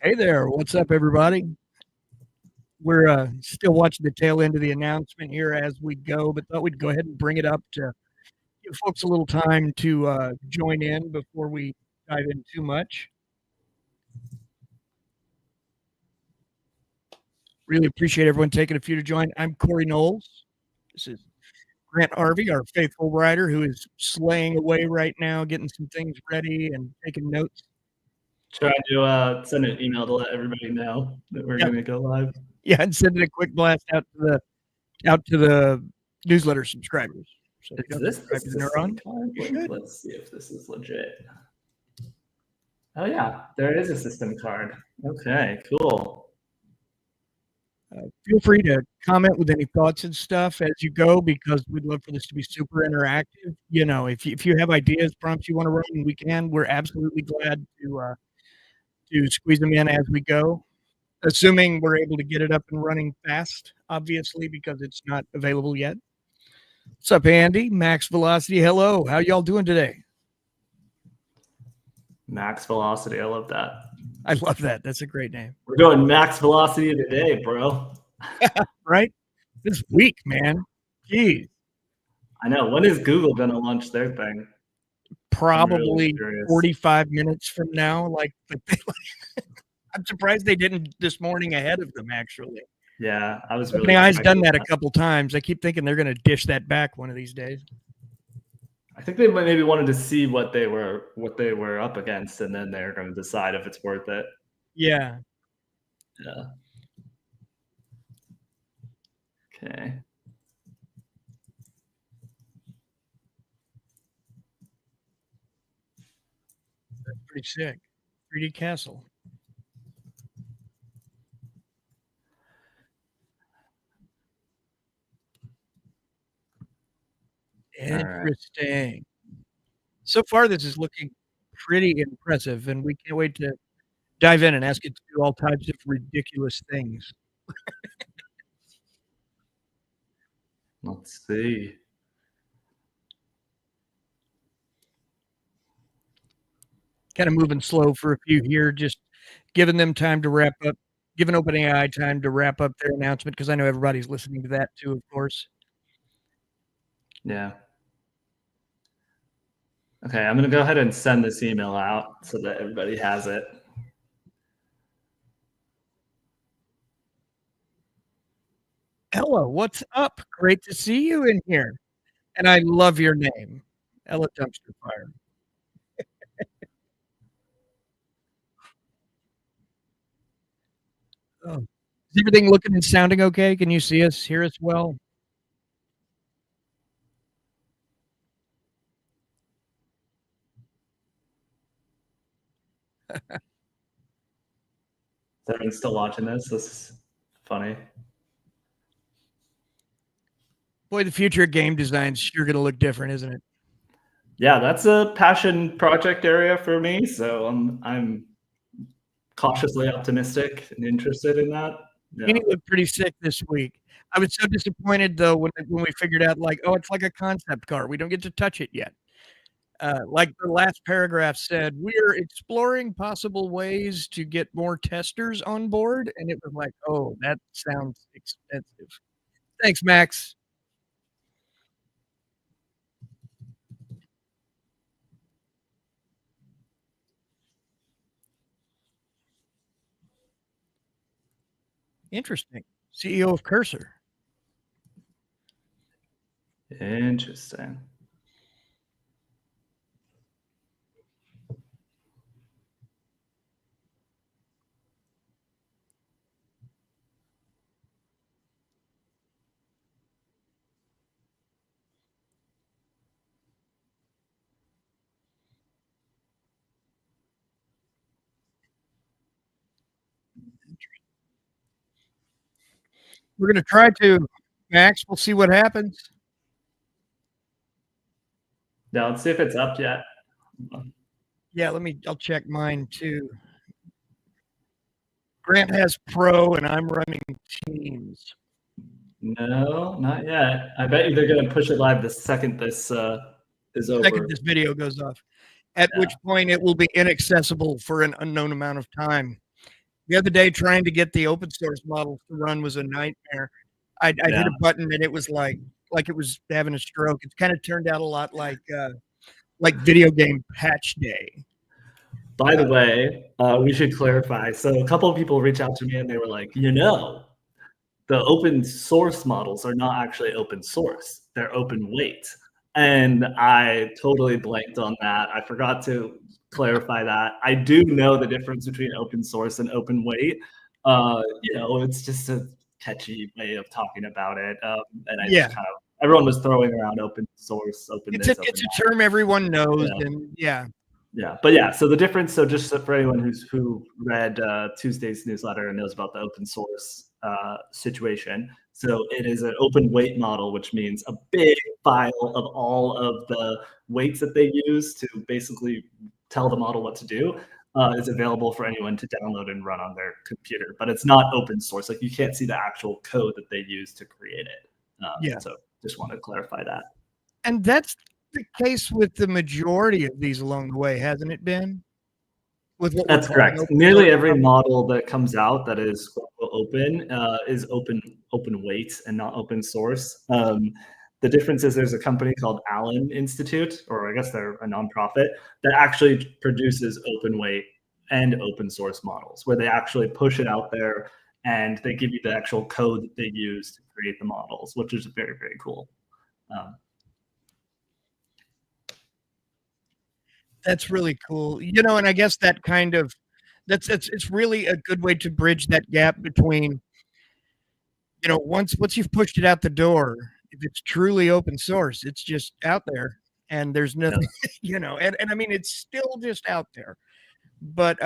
Hey there, what's up, everybody? We're still watching the tail end of the announcement here as we go, but thought we'd go ahead and bring it up to give folks a little time to join in before we dive in too much. Really appreciate everyone taking a few to join. I'm Corey Knowles. This is Grant Harvey, our faithful writer, who is slaying away right now, getting some things ready and taking notes. Trying to send an email to let everybody know that we're going to go live. Yeah, and sending a quick blast out to the newsletter subscribers. So is this the Neuron? Let's see if this is legit. Oh yeah, there is a system card. Okay, cool. Feel free to comment with any thoughts and stuff as you go, because we'd love for this to be super interactive. You know, if you have ideas, prompts you want to run, we can. We're absolutely glad to squeeze them in as we go, assuming we're able to get it up and running fast, obviously, because it's not available yet. What's up, Andy? Max Velocity, hello. How y'all doing today? Max Velocity, I love that. I love that. That's a great name. We're going max velocity today, bro. Right? This week, man. Jeez. I know. When is Google going to launch their thing? Probably 45 minutes from now. I'm surprised they didn't this morning ahead of them, actually. Yeah, I was really. OpenAI's done that a couple times. I keep thinking they're going to dish that back one of these days. I think they maybe wanted to see what they were up against, and then they're going to decide if it's worth it. Yeah. Yeah. Okay. That's pretty sick. 3D Castle. Interesting. Right. So far, this is looking pretty impressive, and we can't wait to dive in and ask it to do all types of ridiculous things. Let's see. Kind of moving slow for a few here, just giving them time to wrap up, giving OpenAI time to wrap up their announcement, because I know everybody's listening to that too, of course. Yeah. Okay, I'm going to go ahead and send this email out so that everybody has it. Ella, what's up? Great to see you in here. And I love your name, Ella Dumpster Fire. Oh. Is everything looking and sounding okay? Can you see us, hear us well? Is everyone still watching this? This is funny. Boy, the future of game design's sure going to look different, isn't it? Yeah, that's a passion project area for me, so I'm cautiously optimistic and interested in that. Yeah. It looked pretty sick this week. I was so disappointed, though, when we figured out, like, oh, it's like a concept car. We don't get to touch it yet. Like the last paragraph said, we're exploring possible ways to get more testers on board. And it was like, oh, that sounds expensive. Thanks, Max. Interesting. CEO of Cursor. Interesting. We're going to try to, Max. We'll see what happens. Yeah, let's see if it's up yet. Yeah, I'll check mine too. Grant has Pro and I'm running Teams. No, not yet. I bet you they're going to push it live the second this is over. The second this video goes off, at which point it will be inaccessible for an unknown amount of time. The other day, trying to get the open source models to run was a nightmare. I'd hit a button and it was like it was having a stroke. It kind of turned out a lot like video game patch day. By the way, we should clarify. So a couple of people reached out to me and they were like, the open source models are not actually open source. They're open weight. And I totally blanked on that. I forgot to clarify that. I do know the difference between open source and open weight. It's just a catchy way of talking about it. And I just kind of, everyone was throwing around open source, it's a term everyone knows. And so the difference, so just for anyone who read Tuesday's newsletter and knows about the open source situation, so it is an open weight model, which means a big file of all of the weights that they use to basically tell the model what to do is available for anyone to download and run on their computer, but it's not open source. Like you can't see the actual code that they use to create it. So just want to clarify that. And that's the case with the majority of these along the way, hasn't it been? That's correct. Nearly every model that comes out that is open is open weight and not open source. The difference is there's a company called Allen Institute, or I guess they're a nonprofit, that actually produces open weight and open source models, where they actually push it out there and they give you the actual code that they use to create the models, which is very, very cool. That's really cool. And I guess that kind of it's really a good way to bridge that gap between, once you've pushed it out the door, if it's truly open source, it's just out there and there's nothing, and I mean, it's still just out there, but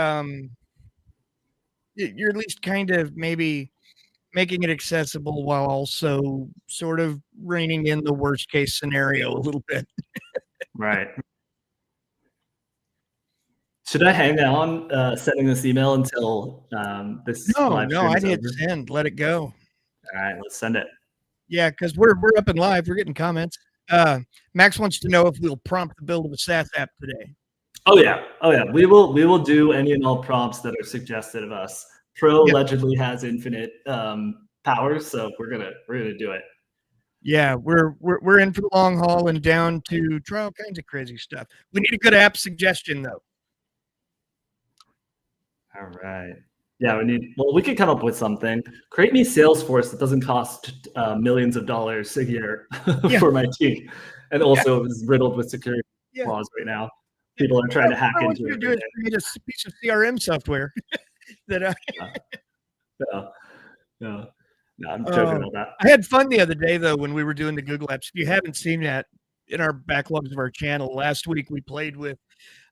you're at least kind of maybe making it accessible while also sort of reining in the worst case scenario a little bit. Right. Should I hang on sending this email until this live stream is I'd hit over? send. Let it go. All right, let's send it. Yeah, because we're up and live. We're getting comments. Max wants to know if we'll prompt the build of a SaaS app today. Oh yeah. We will do any and all prompts that are suggested of us. Pro allegedly has infinite powers, so we're gonna do it. Yeah, we're in for the long haul and down to try all kinds of crazy stuff. We need a good app suggestion though. All right. Yeah, we could come up with something. Create me Salesforce that doesn't cost millions of dollars a year for my team, and also is riddled with security flaws right now. People are trying to hack into it. Create a piece of CRM software that. No, I'm joking about that. I had fun the other day though when we were doing the Google apps. If you haven't seen that in our backlogs of our channel, last week we played with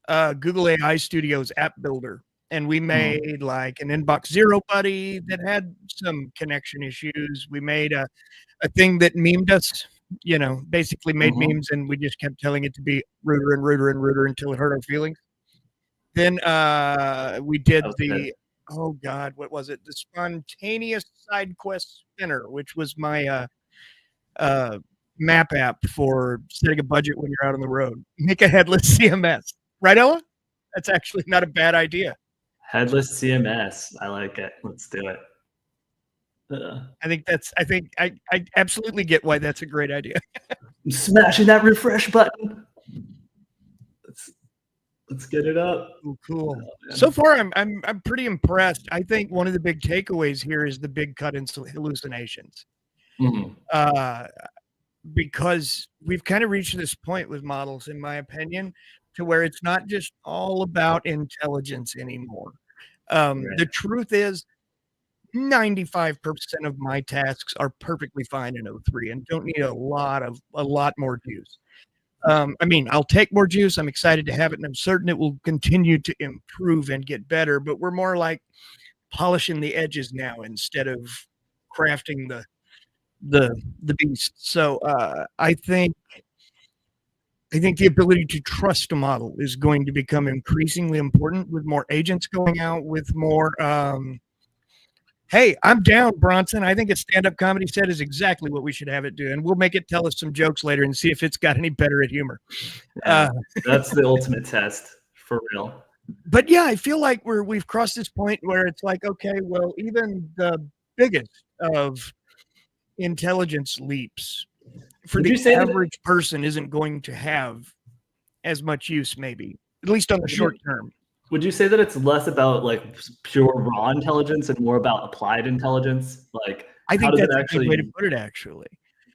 Google AI Studio's app builder. And we made like an inbox zero buddy that had some connection issues. We made a thing that memed us, basically made memes, and we just kept telling it to be ruder and ruder and ruder until it hurt our feelings. Then we did what was it? The spontaneous side quest spinner, which was my map app for setting a budget when you're out on the road. Make a headless CMS. Right, Ella? That's actually not a bad idea. Headless CMS. I like it. Let's do it. I absolutely get why that's a great idea. I'm smashing that refresh button. Let's get it up. Oh, cool. So far, I'm pretty impressed. I think one of the big takeaways here is the big cut in hallucinations. Because we've kind of reached this point with models, in my opinion, to where it's not just all about intelligence anymore. The truth is 95% of my tasks are perfectly fine in O3 and don't need a lot more juice. I mean, I'll take more juice. I'm excited to have it, and I'm certain it will continue to improve and get better, but we're more like polishing the edges now instead of crafting the beast. So I think the ability to trust a model is going to become increasingly important with more agents going out, with more hey, I'm down, Bronson. I think a stand-up comedy set is exactly what we should have it do, and we'll make it tell us some jokes later and see if it's got any better at humor. That's the ultimate test, for real. But yeah, I feel like we've crossed this point where it's like, okay, well, even the biggest of intelligence leaps for Would the you say that? average person isn't going to have as much use, maybe, at least on the Would short you, term. would you say that it's less about like pure raw intelligence and more about applied intelligence? Like, I how think does it that's a good way to actually? put it, actually.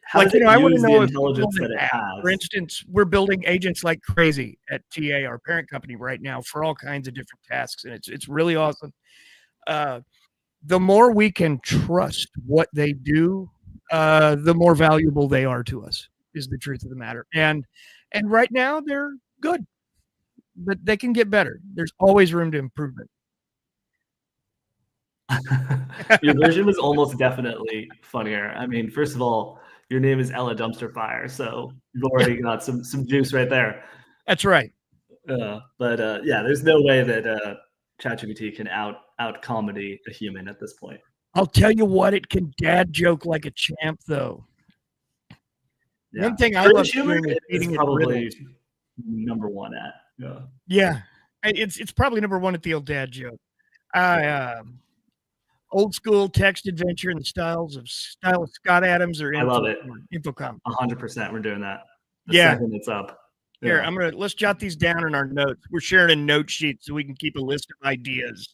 How Like, does it I want to use the know if we're intelligence building that it apps. For has? instance, we're building agents like crazy at TA, our parent company, right now for all kinds of different tasks, and it's really awesome. Uh, the more we can trust what they do, the more valuable they are to us. Is the truth of the matter. And right now they're good, but they can get better. There's always room to improvement. Your version was almost definitely funnier. I mean, first of all, your name is Ella Dumpster Fire, so you've Yeah, already got some juice right there. that's right. But yeah, there's no way that ChatGPT can out comedy a human at this point. I'll tell you what, it can dad joke like a champ, though. Yeah, One thing I love cringe humor doing is is feeding it probably riddles. number one at. Yeah, Yeah, it's probably number one at the old dad joke. I old school text adventure in the style of Scott Adams or I love it. Infocom. 100%, we're doing that the Yeah, second it's up. here Yeah, let's jot these down in our notes. We're sharing a note sheet so we can keep a list of ideas.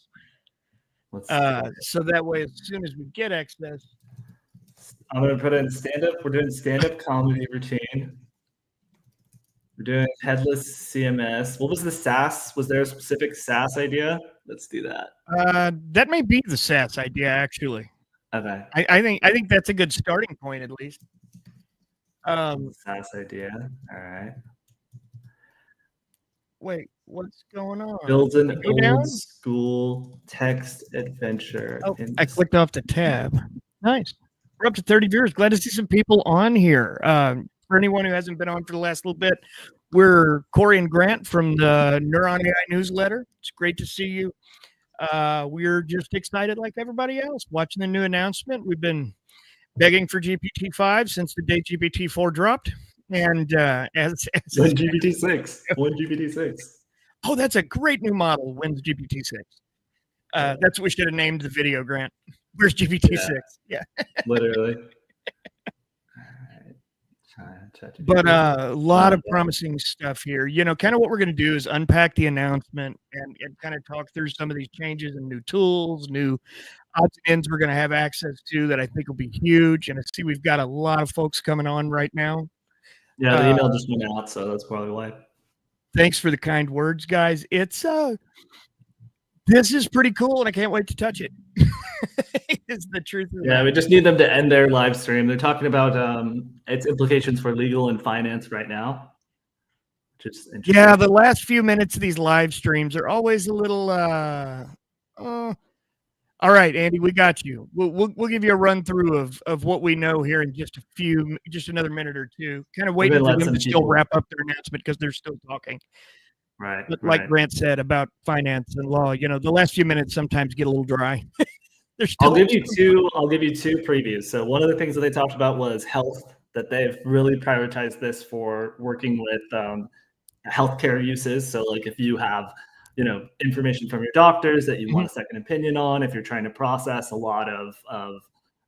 let's do it. So that way, as soon as we get access, I'm gonna put in stand up. We're doing stand up comedy routine. We're doing headless CMS. What was the SaaS? Was there a specific SaaS idea? Let's do that. that may be the SaaS idea. Actually, Okay. I think that's a good starting point at least. SaaS idea. All right. Wait, what's going on? Builds an Go old down. school text adventure. Oh, I clicked off the tab. Nice. We're up to 30 viewers. Glad to see some people on here. For anyone who hasn't been on for the last little bit, we're Corey and Grant from the Neuron AI newsletter. It's great to see you. We're just excited like everybody else watching the new announcement. We've been begging for GPT-5 since the day GPT-4 dropped. And When GPT-6. When GPT-6. Oh, that's a great new model. When's GPT-6? That's what we should have named the video, Grant. Where's GPT-6? Yeah. Literally. But a lot of promising stuff here. Kind of what we're going to do is unpack the announcement and kind of talk through some of these changes and new tools, new odds and ends we're going to have access to that I think will be huge. And I see we've got a lot of folks coming on right now. Yeah, the email just went out, so that's probably why. Thanks for the kind words, guys. This is pretty cool, and I can't wait to touch it. Is the truth. Yeah, we just need them to end their live stream. They're talking about its implications for legal and finance right now. Just yeah, the last few minutes of these live streams are always a little. All right, Andy, we got you. We'll give you a run through of what we know here in just another minute or two. Kind of waiting for them to still wrap up their announcement because they're still talking. Right. But like Grant said about finance and law, the last few minutes sometimes get a little dry. I'll give you two previews. So one of the things that they talked about was health, that they've really prioritized this for working with healthcare uses. So like if you have, information from your doctors that you want a second opinion on, if you're trying to process a lot of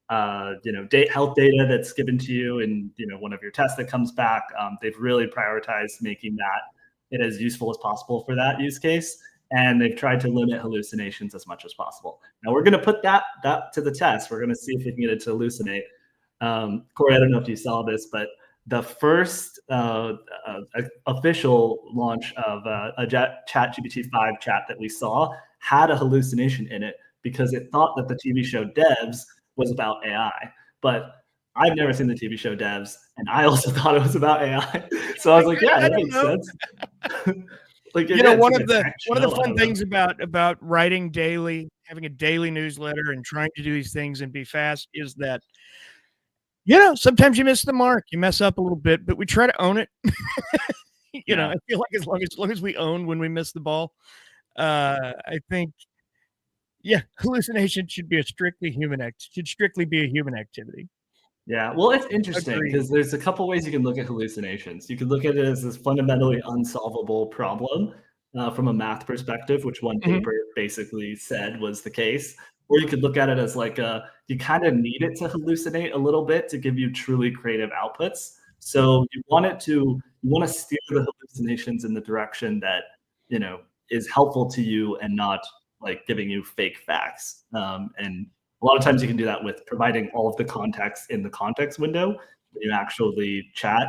health data that's given to you and, one of your tests that comes back, they've really prioritized making that it as useful as possible for that use case. And they've tried to limit hallucinations as much as possible. Now we're going to put that to the test. We're going to see if we can get it to hallucinate. Corey, I don't know if you saw this, but the first official launch of a ChatGPT 5 chat that we saw had a hallucination in it because it thought that the TV show Devs was about AI. But I've never seen the TV show Devs, and I also thought it was about AI. So I was like, yeah, that makes sense. Like, one of the fun things about writing daily, having a daily newsletter and trying to do these things and be fast is that, sometimes you miss the mark, you mess up a little bit, but we try to own it. I feel like as long as we own when we miss the ball, I think, hallucination should be strictly be a human activity. Yeah, well, it's interesting because there's a couple ways you can look at hallucinations. You could look at it as this fundamentally unsolvable problem. from a math perspective, which one Mhm. paper basically said was the case. Or you could look at it as like you kind of need it to hallucinate a little bit to give you truly creative outputs. So you want to steer the hallucinations in the direction that, is helpful to you and not like giving you fake facts. And a lot of times you can do that with providing all of the context in the context window when you actually chat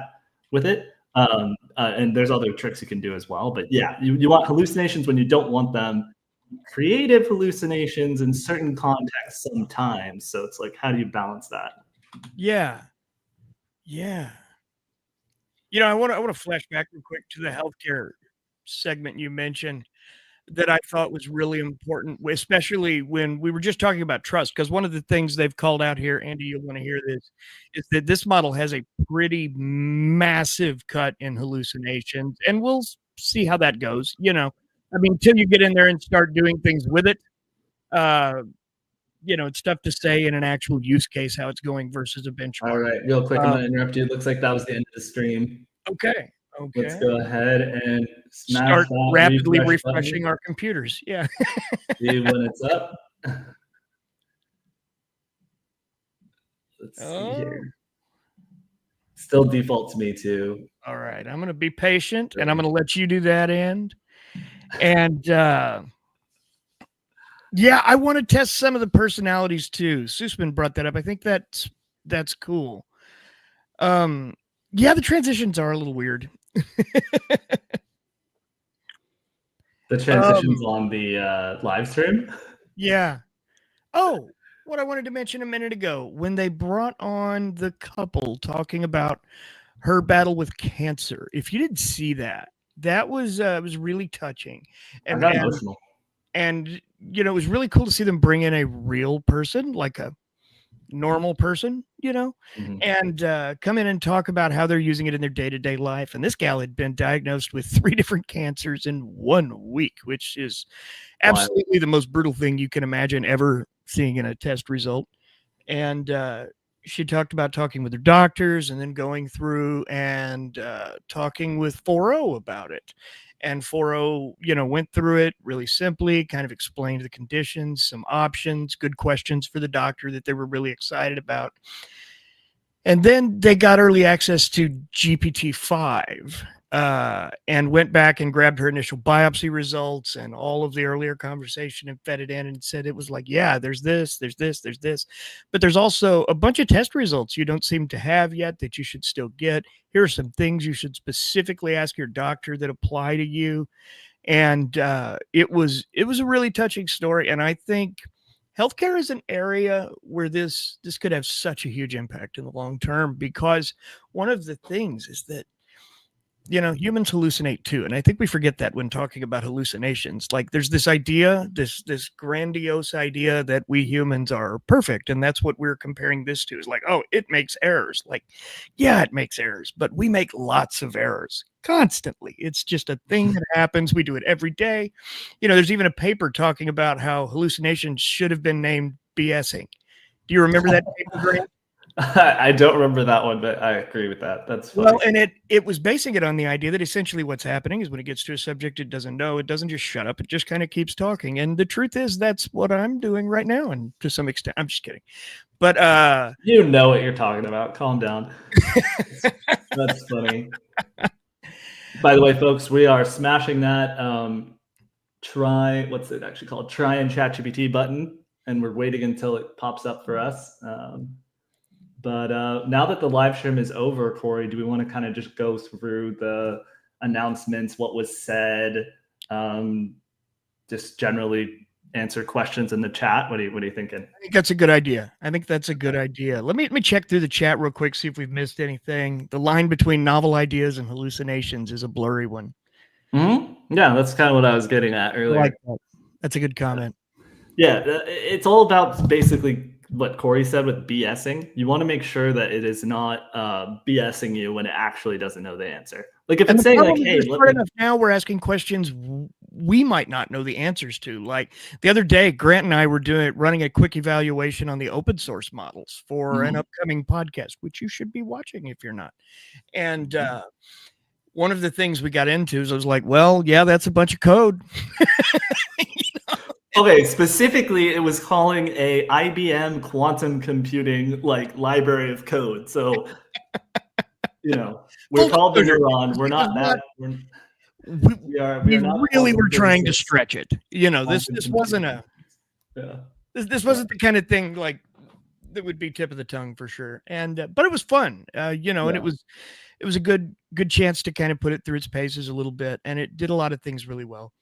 with it. And there's other tricks you can do as well. But yeah, you want hallucinations when you don't want them, creative hallucinations in certain contexts sometimes. So it's like, how do you balance that? Yeah. Yeah. I want to flash back real quick to the healthcare segment you mentioned that I thought was really important, especially when we were just talking about trust. Because one of the things they've called out here, Andy, you'll want to hear this, is that this model has a pretty massive cut in hallucinations, and we'll see how that goes. I mean, until you get in there and start doing things with it, uh, it's tough to say in an actual use case how it's going versus a benchmark. All right, real quick, I'm Um, gonna interrupt you. It looks like that was the end of the stream. okay. Let's Okay. go ahead and smash Start that rapidly refresh refreshing button. our computers. Yeah. See when it's up. Let's see Oh. here. Still default to me too. All right, I'm gonna be patient, and I'm gonna let you do that end. And, yeah, I wanna test some of the personalities too. Sussman brought that up. I think that's cool. Yeah, the transitions are a little weird. The transitions on the live stream. Yeah. Oh, what I wanted to mention a minute ago, when they brought on the couple talking about her battle with cancer. If you didn't see that, that was really touching. I And got emotional. and it was really cool to see them bring in a real person, like a normal person, Mhm. and come in and talk about how they're using it in their day-to-day life. And this gal had been diagnosed with 3 different cancers in 1 week, which is Wild. absolutely the most brutal thing you can imagine ever seeing in a test result. And she talked about talking with her doctors and then going through and talking with 4O about it. And 4O, went through it really simply, kind of explained the conditions, some options, good questions for the doctor that they were really excited about. And then they got early access to GPT-5 and went back and grabbed her initial biopsy results and all of the earlier conversation and fed it in and said it was like, yeah, there's this, there's this, there's this. But there's also a bunch of test results you don't seem to have yet that you should still get. Here are some things you should specifically ask your doctor that apply to you. And it was a really touching story. And I think healthcare is an area where this could have such a huge impact in the long term, because one of the things is that humans hallucinate too, and I think we forget that when talking about hallucinations. Like, there's this idea, this grandiose idea that we humans are perfect, and that's what we're comparing this to. Is like, oh, it makes errors. Like, yeah, it makes errors, but we make lots of errors constantly. It's just a thing that happens. We do it every day. There's even a paper talking about how hallucinations should have been named BSing. Do you remember that paper, Grant? I don't remember that one, but I agree with that. That's funny. Well, and it was basing it on the idea that essentially what's happening is when it gets to a subject it doesn't know, it doesn't just shut up, it just kind of keeps talking. And the truth is that's what I'm doing right now, and to some extent, I'm just kidding. But you know what you're talking about. Calm down. That's funny. By the way, folks, we are smashing that what's it actually called? Try and ChatGPT button, and we're waiting until it pops up for us. But now that the live stream is over, Corey, do we want to kind of just go through the announcements, what was said, just generally answer questions in the chat? What are you thinking? I think that's a good idea. Let me check through the chat real quick, see if we've missed anything. The line between novel ideas and hallucinations is a blurry one. Mm-hmm. Yeah, that's kind of what I was getting at earlier. I like that. That's a good comment. Yeah, it's all about basically what Corey said with BSing. You want to make sure that it is not BSing you when it actually doesn't know the answer. Like if it's saying like, hey, enough now we're asking questions we might not know the answers to. Like the other day, Grant and I were running a quick evaluation on the open source models for an upcoming podcast, which you should be watching if you're not. And one of the things we got into is I was like, well, yeah, that's a bunch of code. Okay, specifically, it was calling a IBM quantum computing like library of code. So, we're Full called the disclosure, Neuron. We're it was not not. that. We We are not really were quantum trying to physicists. stretch it. This wasn't this wasn't the kind of thing like that would be tip of the tongue for sure. And but it was fun, and it was a good chance to kind of put it through its paces a little bit, and it did a lot of things really well.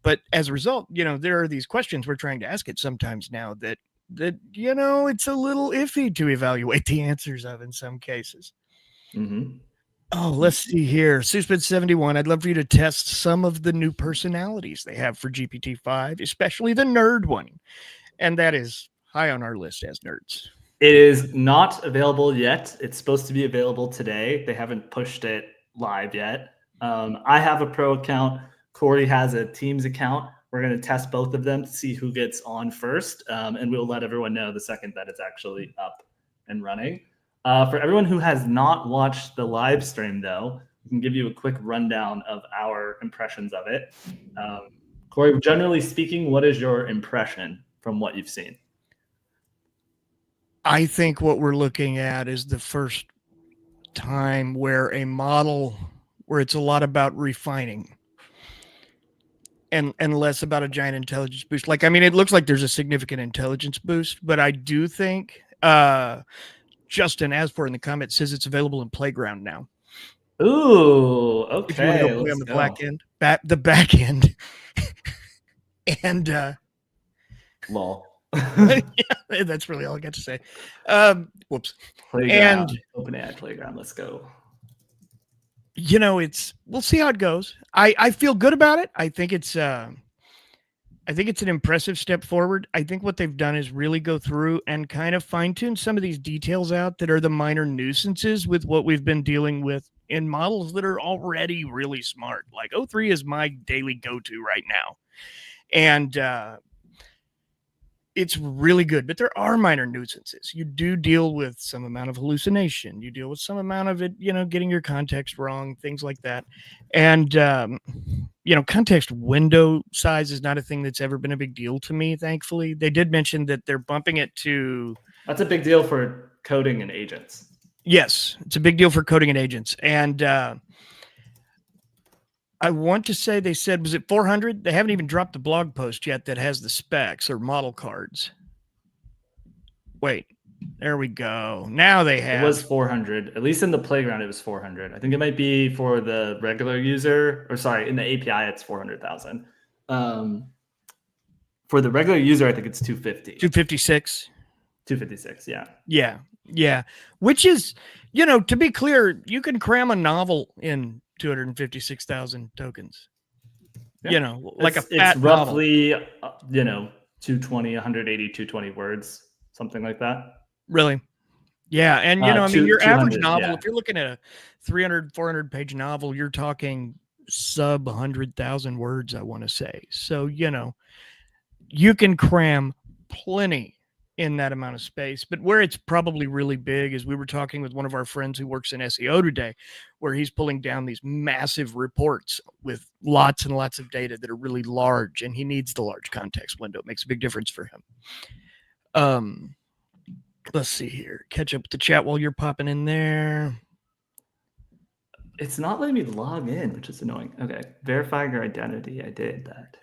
But as a result, there are these questions we're trying to ask it sometimes now that it's a little iffy to evaluate the answers of in some cases. Mm-hmm. Oh, let's see here. Suspend71, I'd love for you to test some of the new personalities they have for GPT-5, especially the nerd one. And that is high on our list as nerds. It is not available yet. It's supposed to be available today. They haven't pushed it live yet. I have a pro account. Corey has a Teams account. We're going to test both of them to see who gets on first. And we'll let everyone know the second that it's actually up and running. For everyone who has not watched the live stream, though, we can give you a quick rundown of our impressions of it. Corey, generally speaking, what is your impression from what you've seen? I think what we're looking at is the first time where a model where it's a lot about refining and less about a giant intelligence boost. Like, I mean, it looks like there's a significant intelligence boost, but I do think Justin Asfor in the comment says it's available in Playground now. Ooh, okay. If you want to go play on the the back end. And lol. Yeah, that's really all I got to say. Whoops. Playground, and OpenAI Playground. Let's go. We'll see how it goes. I feel good about it. I think it's an impressive step forward. I think what they've done is really go through and kind of fine tune some of these details out that are the minor nuisances with what we've been dealing with in models that are already really smart. Like O3 is my daily go-to right now. And it's really good, but there are minor nuisances. You do deal with some amount of hallucination. You deal with some amount of it, getting your context wrong, things like that. And, context window size is not a thing that's ever been a big deal to me, thankfully. They did mention that they're bumping it to... That's a big deal for coding and agents. Yes, it's a big deal for coding and agents. And I want to say they said, was it 400? They haven't even dropped the blog post yet that has the specs or model cards. Wait, there we go. Now they have. It was 400. At least in the Playground, it was 400. I think it might be for the regular user, or sorry, in the API, it's 400,000. For the regular user, I think it's 250. 256. 256, yeah. Yeah. Which is, to be clear, you can cram a novel in 256,000 tokens. Yeah. Like it's roughly, 220, 180, 220 words, something like that. Really? Yeah. And, your average novel, if you're looking at a 300, 400 page novel, you're talking sub 100,000 words, I want to say. So, you can cram plenty in that amount of space. But where it's probably really big is we were talking with one of our friends who works in SEO today, where he's pulling down these massive reports with lots and lots of data that are really large, and he needs the large context window. It makes a big difference for him. Let's see here. Catch up with the chat while you're popping in there. It's not letting me log in, which is annoying. Okay. Verify your identity. I did that.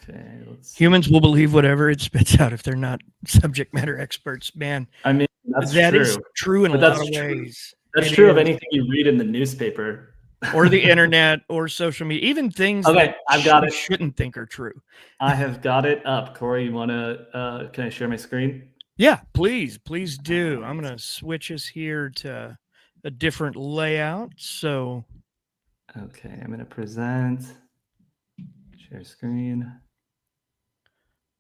Okay, humans will believe whatever it spits out if they're not subject matter experts, man. I mean, that is true in a lot of ways. That's true of anything you read in the newspaper. Or the internet or social media, even things that you shouldn't think are true. I have got it up. Corey, you want to, can I share my screen? Yeah, please do. I'm going to switch us here to a different layout. So. Okay, I'm going to present, share screen.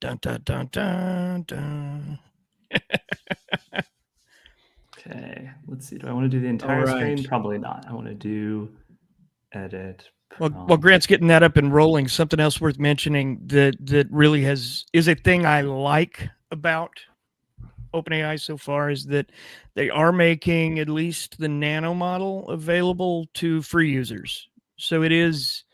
Dun, dun, dun, dun, dun. Okay, let's see. Do I want to do the entire screen? Probably not. I want to do edit. Well, Grant's getting that up and rolling. Something else worth mentioning that really is a thing I like about OpenAI so far is that they are making at least the nano model available to free users. So it is,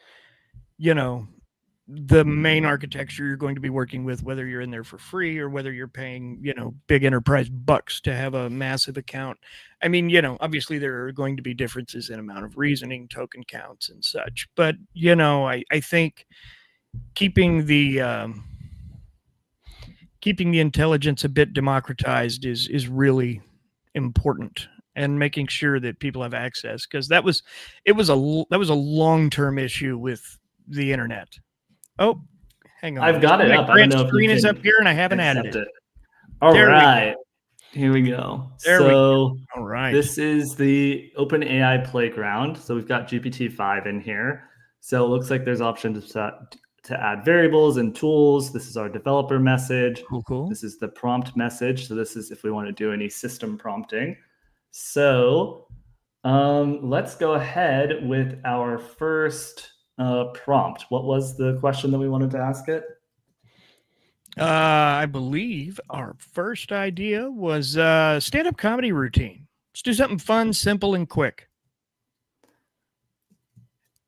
the main architecture you're going to be working with, whether you're in there for free or whether you're paying, big enterprise bucks to have a massive account. I mean, obviously there are going to be differences in amount of reasoning, token counts, and such. But, I think keeping the intelligence a bit democratized is really important, and making sure that people have access, because that was a long-term issue with the internet. Oh, hang on. I've got it My up. I don't grant know if you screen is can up here, and I haven't added accept it. it. All There we go. right. Here we go. There we So All right. this is the OpenAI playground. So we've got GPT-5 in here. So it looks like there's options to add variables and tools. This is our developer message. Cool. This is the prompt message. So this is if we want to do any system prompting. So let's go ahead with our first prompt. What was the question that we wanted to ask it? I believe our first idea was stand-up comedy routine. Let's do something fun, simple, and quick.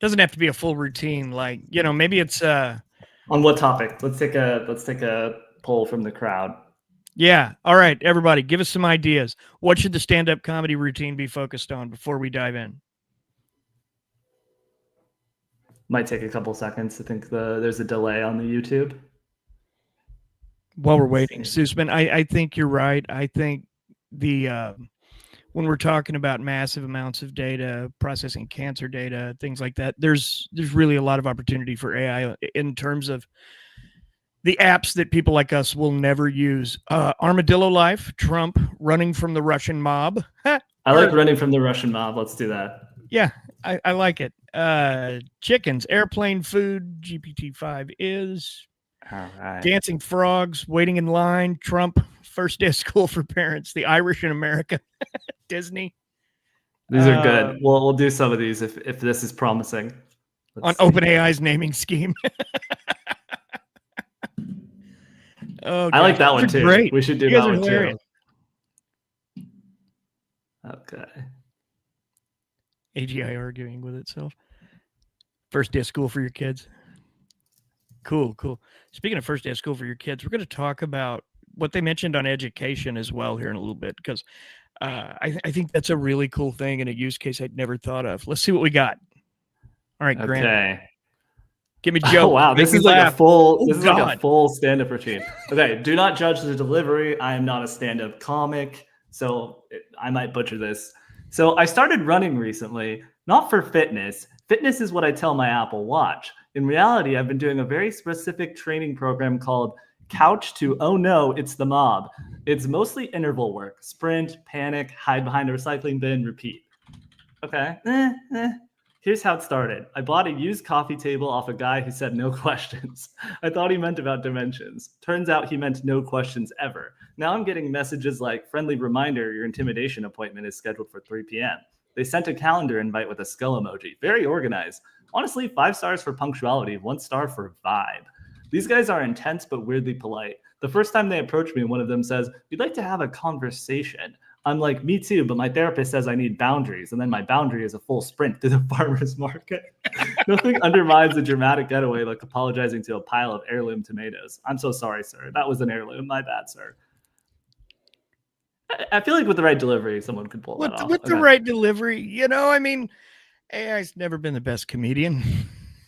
Doesn't have to be a full routine. Like, maybe it's on what topic? Let's take a poll from the crowd. Yeah. All right, everybody, give us some ideas. What should the stand-up comedy routine be focused on before we dive in? Might take a couple seconds. I think there's a delay on the YouTube. While we're waiting, Sussman, I think you're right. I think when we're talking about massive amounts of data, processing cancer data, things like that, there's really a lot of opportunity for AI in terms of the apps that people like us will never use. Armadillo Life, Trump running from the Russian mob. I like running from the Russian mob. Let's do that. Yeah, I like it. Chickens, airplane food, GPT-5 is. All right. Dancing frogs, waiting in line, Trump, first day of school for parents, the Irish in America, Disney. These are good. We'll do some of these if this is promising. Let's on OpenAI's naming scheme. Oh, I like that one too. Great. We should do that one too. Okay. AGI arguing with itself. First day of school for your kids. Cool. Speaking of first day of school for your kids, we're going to talk about what they mentioned on education as well here in a little bit, because I think that's a really cool thing and a use case I'd never thought of. Let's see what we got. All right, Grant. Okay. Give me Joe. Oh, wow, this is like a full. This is like a full stand-up routine. Okay, do not judge the delivery. I am not a stand-up comic, so I might butcher this. So I started running recently, not for fitness. Fitness is what I tell my Apple Watch. In reality, I've been doing a very specific training program called Couch to Oh No, It's the Mob. It's mostly interval work, sprint, panic, hide behind a recycling bin, repeat. Okay, Here's how it started. I bought a used coffee table off a guy who said no questions. I thought he meant about dimensions. Turns out he meant no questions ever. Now I'm getting messages like, friendly reminder, your intimidation appointment is scheduled for 3 p.m. They sent a calendar invite with a skull emoji. Very organized. Honestly, 5 stars for punctuality, 1 star for vibe. These guys are intense but weirdly polite. The first time they approach me, one of them says, we'd like to have a conversation. I'm like, me too, but my therapist says I need boundaries, and then my boundary is a full sprint to the farmer's market. Nothing undermines a dramatic getaway like apologizing to a pile of heirloom tomatoes. I'm so sorry, sir. That was an heirloom. My bad, sir. I feel like with the right delivery, someone could pull that off. With the right delivery, I mean, AI's never been the best comedian.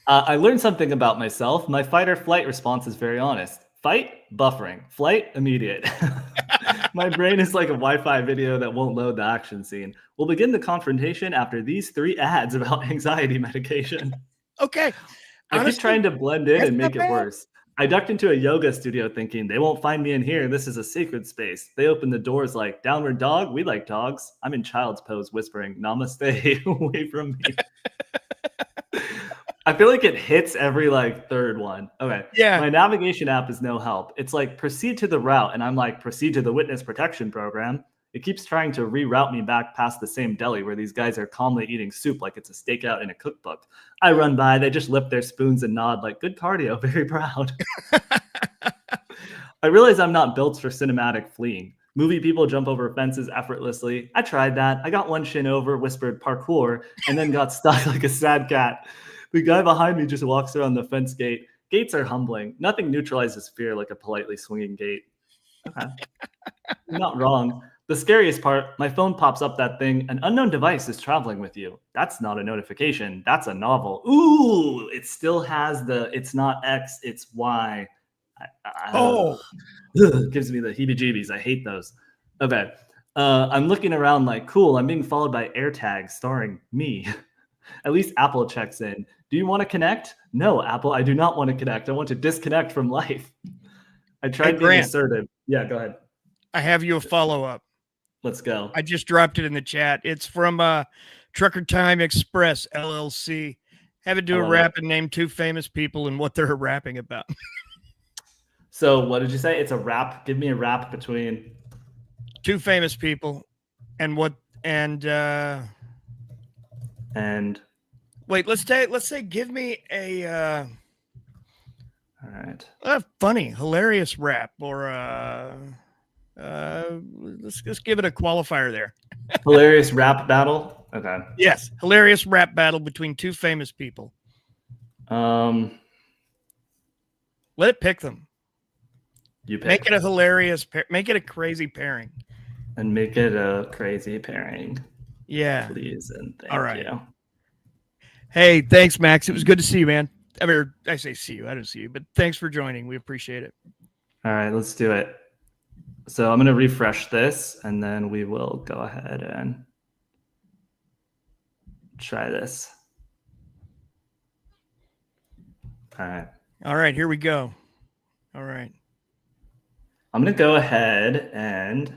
I learned something about myself. My fight or flight response is very honest. Fight, buffering. Flight, immediate. My brain is like a Wi-Fi video that won't load the action scene. We'll begin the confrontation after these 3 ads about anxiety medication. Okay. I keep trying to blend in and make it worse. I ducked into a yoga studio thinking, they won't find me in here. This is a sacred space. They open the doors like, downward dog, we like dogs. I'm in child's pose whispering, namaste, away from me. I feel like it hits every third one. Okay. Yeah. My navigation app is no help. It's like proceed to the route. And I'm like, proceed to the witness protection program. It keeps trying to reroute me back past the same deli where these guys are calmly eating soup like it's a stakeout in a cookbook. I run by, they just lift their spoons and nod like, good cardio, very proud. I realize I'm not built for cinematic fleeing. Movie people jump over fences effortlessly. I tried that. I got one shin over, whispered parkour, and then got stuck like a sad cat. The guy behind me just walks around the fence gate. Gates are humbling. Nothing neutralizes fear like a politely swinging gate. Okay. You're not wrong. The scariest part, my phone pops up that thing. An unknown device is traveling with you. That's not a notification. That's a novel. Ooh, it still has it's not X, it's Y. It gives me the heebie-jeebies. I hate those. Okay. I'm looking around like, cool, I'm being followed by AirTags starring me. At least Apple checks in. Do you want to connect? No, Apple, I do not want to connect. I want to disconnect from life. I tried being assertive. Yeah, go ahead. I have you a follow-up. Let's go. I just dropped it in the chat. It's from Trucker Time Express, LLC. Have it do a rap and name 2 famous people and what they're rapping about. So what did you say? It's a rap. Give me a rap between 2 famous people and what and wait, let's say give me a all right. Funny, hilarious rap or let's give it a qualifier there. Hilarious rap battle. Okay. Yes, hilarious rap battle between 2 famous people. Let it pick them. You pick. Make it a hilarious. Make it a crazy pairing. And make it a crazy pairing. Yeah. Please and thank you. Hey, thanks, Max. It was good to see you, man. I mean, I say see you. I don't see you, but thanks for joining. We appreciate it. All right, let's do it. So I'm going to refresh this, and then we will go ahead and try this. All right. All right, here we go. All right. I'm going to go ahead and...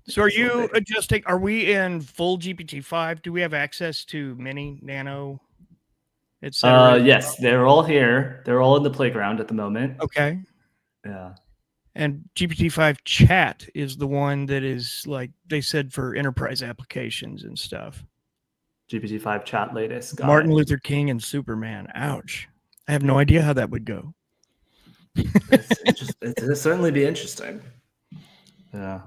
So are you adjusting? Are we in full GPT-5? Do we have access to mini, nano, etc.? Yes, they're all here. They're all in the playground at the moment. Okay. Yeah. And GPT-5 chat is the one that is, like they said, for enterprise applications and stuff. GPT-5 chat latest. Martin Luther King and Superman. Ouch. I have no idea how that would go. It'll certainly be interesting. Yeah.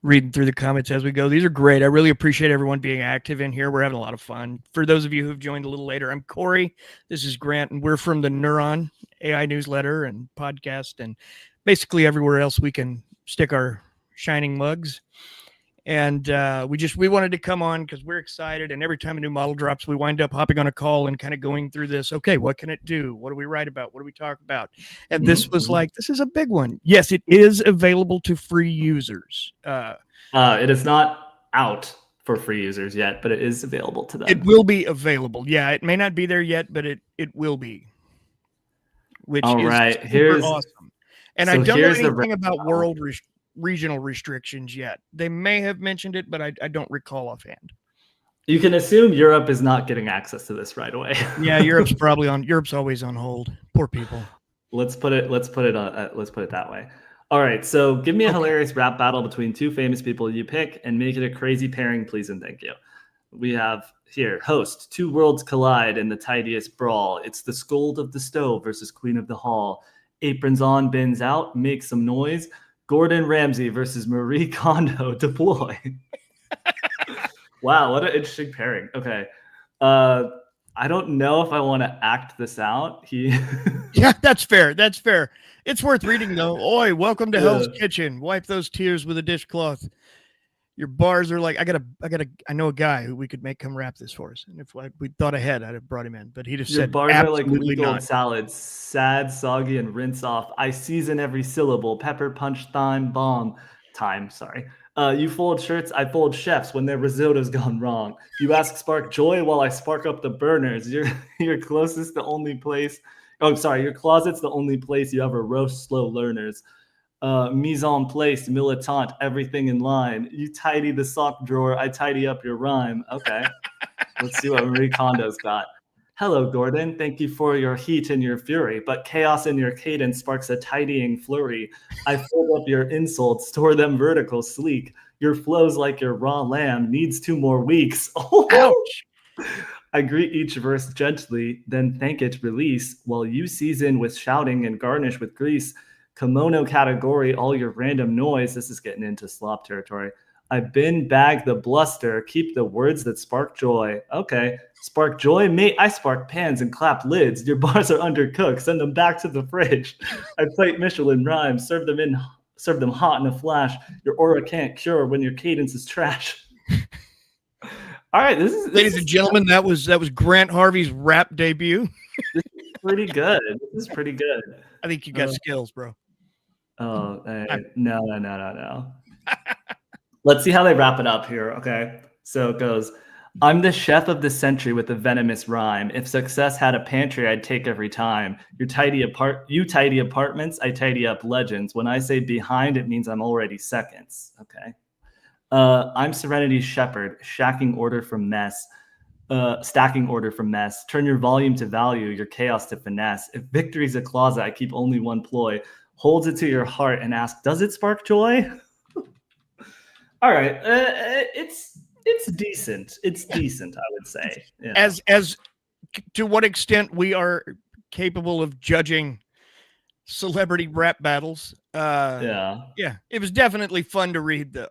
Reading through the comments as we go. These are great. I really appreciate everyone being active in here. We're having a lot of fun. For those of you who've joined a little later, I'm Corey. This is Grant, and we're from the Neuron AI newsletter and podcast, and basically everywhere else we can stick our shining mugs. And we wanted to come on because we're excited. And every time a new model drops, we wind up hopping on a call and kind of going through this. Okay, what can it do? What do we write about? What do we talk about? And this was like, this is a big one. Yes, it is available to free users. It is not out for free users yet, but it is available to them. It will be available. Yeah, it may not be there yet, but it will be. Which is super awesome. And I don't know anything about regional restrictions yet. They may have mentioned it, but I don't recall offhand. You can assume Europe is not getting access to this right away. Yeah, Europe's always on hold. Poor people. Let's put it that way. All right, so give me a hilarious rap battle between 2 famous people you pick and make it a crazy pairing, please and thank you. We have here, host, 2 worlds collide in the tidiest brawl. It's the scold of the stove versus queen of the hall. Aprons on, bins out, make some noise. Gordon Ramsay versus Marie Kondo deploy. Wow, what an interesting pairing. Okay. I don't know if I want to act this out. Yeah, that's fair. That's fair. It's worth reading though. Oi, welcome to Hell's Kitchen. Wipe those tears with a dishcloth. Your bars are like, I know a guy who we could make come rap this for us. And if we thought ahead, I'd have brought him in, but he'd have said, bars are like legal salads, sad, soggy, and rinse off. I season every syllable, pepper, punch, time, sorry. You fold shirts, I fold chefs when their risotto's gone wrong. You ask spark joy while I spark up the burners. Your closest, the only place. Oh, sorry, your closet's the only place you ever roast slow learners. Mise en place, militant, everything in line. You tidy the sock drawer, I tidy up your rhyme. Okay, let's see what Marie Kondo's got. Hello, Gordon. Thank you for your heat and your fury, but chaos in your cadence sparks a tidying flurry. I fold up your insults, store them vertical, sleek. Your flows like your raw lamb needs 2 more weeks. Oh, ouch! I greet each verse gently, then thank it release, while you season with shouting and garnish with grease. Kimono category, all your random noise. This is getting into slop territory. I've been bagged the bluster. Keep the words that spark joy. Okay. Spark joy? Mate, I spark pans and clap lids. Your bars are undercooked. Send them back to the fridge. I plate Michelin rhymes. Serve them hot in a flash. Your aura can't cure when your cadence is trash. All right, ladies and gentlemen, that was Grant Harvey's rap debut. This is pretty good. This is pretty good. I think you got skills, bro. Oh, no. Let's see how they wrap it up here. Okay, so it goes. I'm the chef of the century with a venomous rhyme. If success had a pantry, I'd take every time. You tidy apartments, I tidy up legends. When I say behind, it means I'm already seconds. Okay. I'm Serenity's shepherd, stacking order from mess. Turn your volume to value, your chaos to finesse. If victory's a closet, I keep only one ploy. Holds it to your heart and ask, does it spark joy? All right, it's decent. It's decent, I would say. Yeah. As to what extent we are capable of judging celebrity rap battles. Yeah, it was definitely fun to read, though.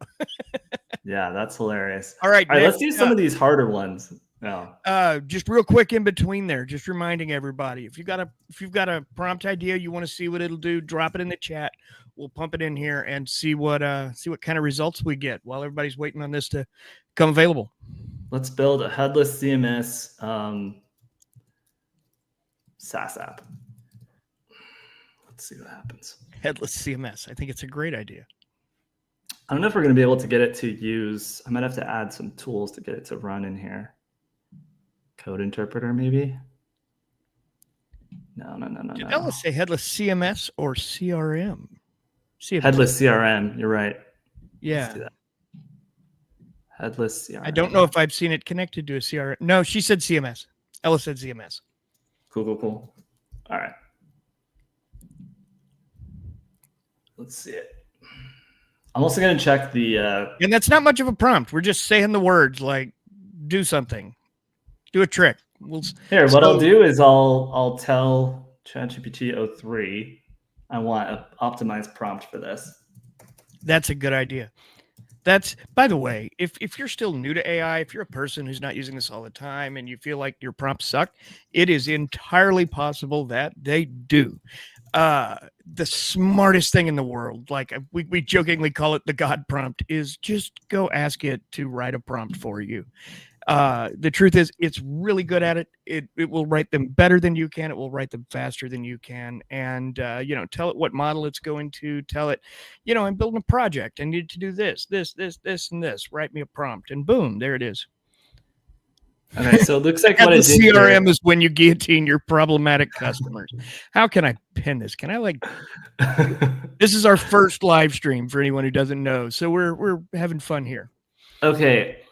Yeah, that's hilarious. All right, let's do some of these harder ones. Yeah. Just real quick in between there, just reminding everybody, if you've got a prompt idea, you want to see what it'll do, drop it in the chat. We'll pump it in here and see what kind of results we get while everybody's waiting on this to come available. Let's build a headless CMS SaaS app. Let's see what happens. Headless CMS. I think it's a great idea. I don't know if we're going to be able to get it to use. I might have to add some tools to get it to run in here. Code interpreter, maybe? No. Did Ella say headless CMS or CRM? CMS. Headless CRM. You're right. Yeah. Let's do that. Headless CRM. I don't know if I've seen it connected to a CRM. No, she said CMS. Ella said CMS. Cool. All right. Let's see it. I'm also going to check the... And that's not much of a prompt. We're just saying the words like, do something. Do a trick. What I'll do is I'll tell ChatGPT 03 I want an optimized prompt for this. That's a good idea. That's, by the way, if you're still new to AI, if you're a person who's not using this all the time and you feel like your prompts suck, it is entirely possible that they do. The smartest thing in the world, like we jokingly call it the God prompt, is just go ask it to write a prompt for you. The truth is it's really good at it. It will write them better than you can. It will write them faster than you can. And, tell it what model it's going to. Tell it, I'm building a project. I need to do this, and this. Write me a prompt. And boom, there it is. Okay, so it looks like what the it did CRM here... is when you guillotine your problematic customers. How can I pin this? Can I this is our first live stream for anyone who doesn't know. So we're having fun here. Okay.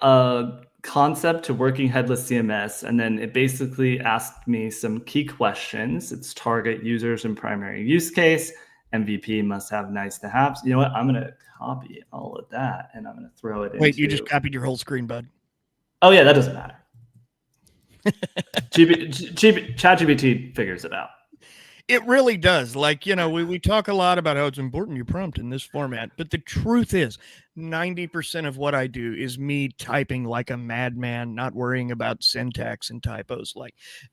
Concept to working headless CMS. And then it basically asked me some key questions. It's target users and primary use case. MVP must have nice to haves. You know what? I'm going to copy all of that and I'm going to throw it in. Wait, you just copied your whole screen, bud. Oh yeah, that doesn't matter. ChatGPT figures it out. It really does. We talk a lot about how it's important you prompt in this format, but the truth is 90% of what I do is me typing like a madman, not worrying about syntax and typos,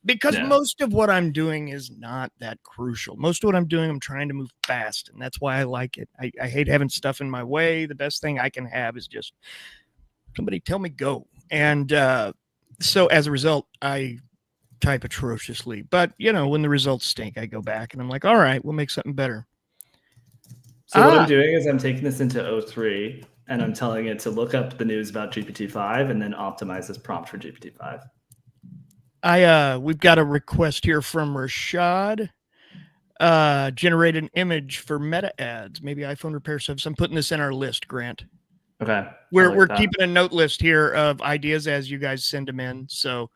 because most of what I'm doing is not that crucial. Most of what I'm doing, I'm trying to move fast, and that's why I like it. I hate having stuff in my way. The best thing I can have is just somebody tell me go. And so as a result, I type atrociously, but when the results stink, I go back and I'm like, all right, we'll make something better. So what I'm doing is I'm taking this into 03 and I'm telling it to look up the news about GPT-5 and then optimize this prompt for GPT-5. We've got a request here from Rashad. Generate an image for meta ads, maybe iPhone repair service. I'm putting this in our list, Grant. Okay. We're keeping a note list here of ideas as you guys send them in. So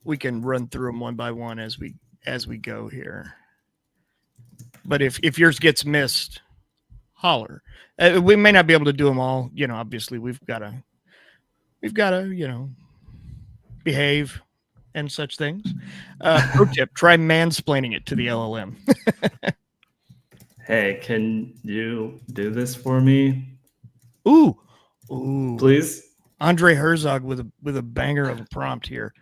we can run through them one by one as we go here. But if yours gets missed, holler. We may not be able to do them all. Obviously we've got to behave and such things. Pro tip: try mansplaining it to the LLM. Hey, can you do this for me? Ooh, Please. Andre Herzog with a banger of a prompt here.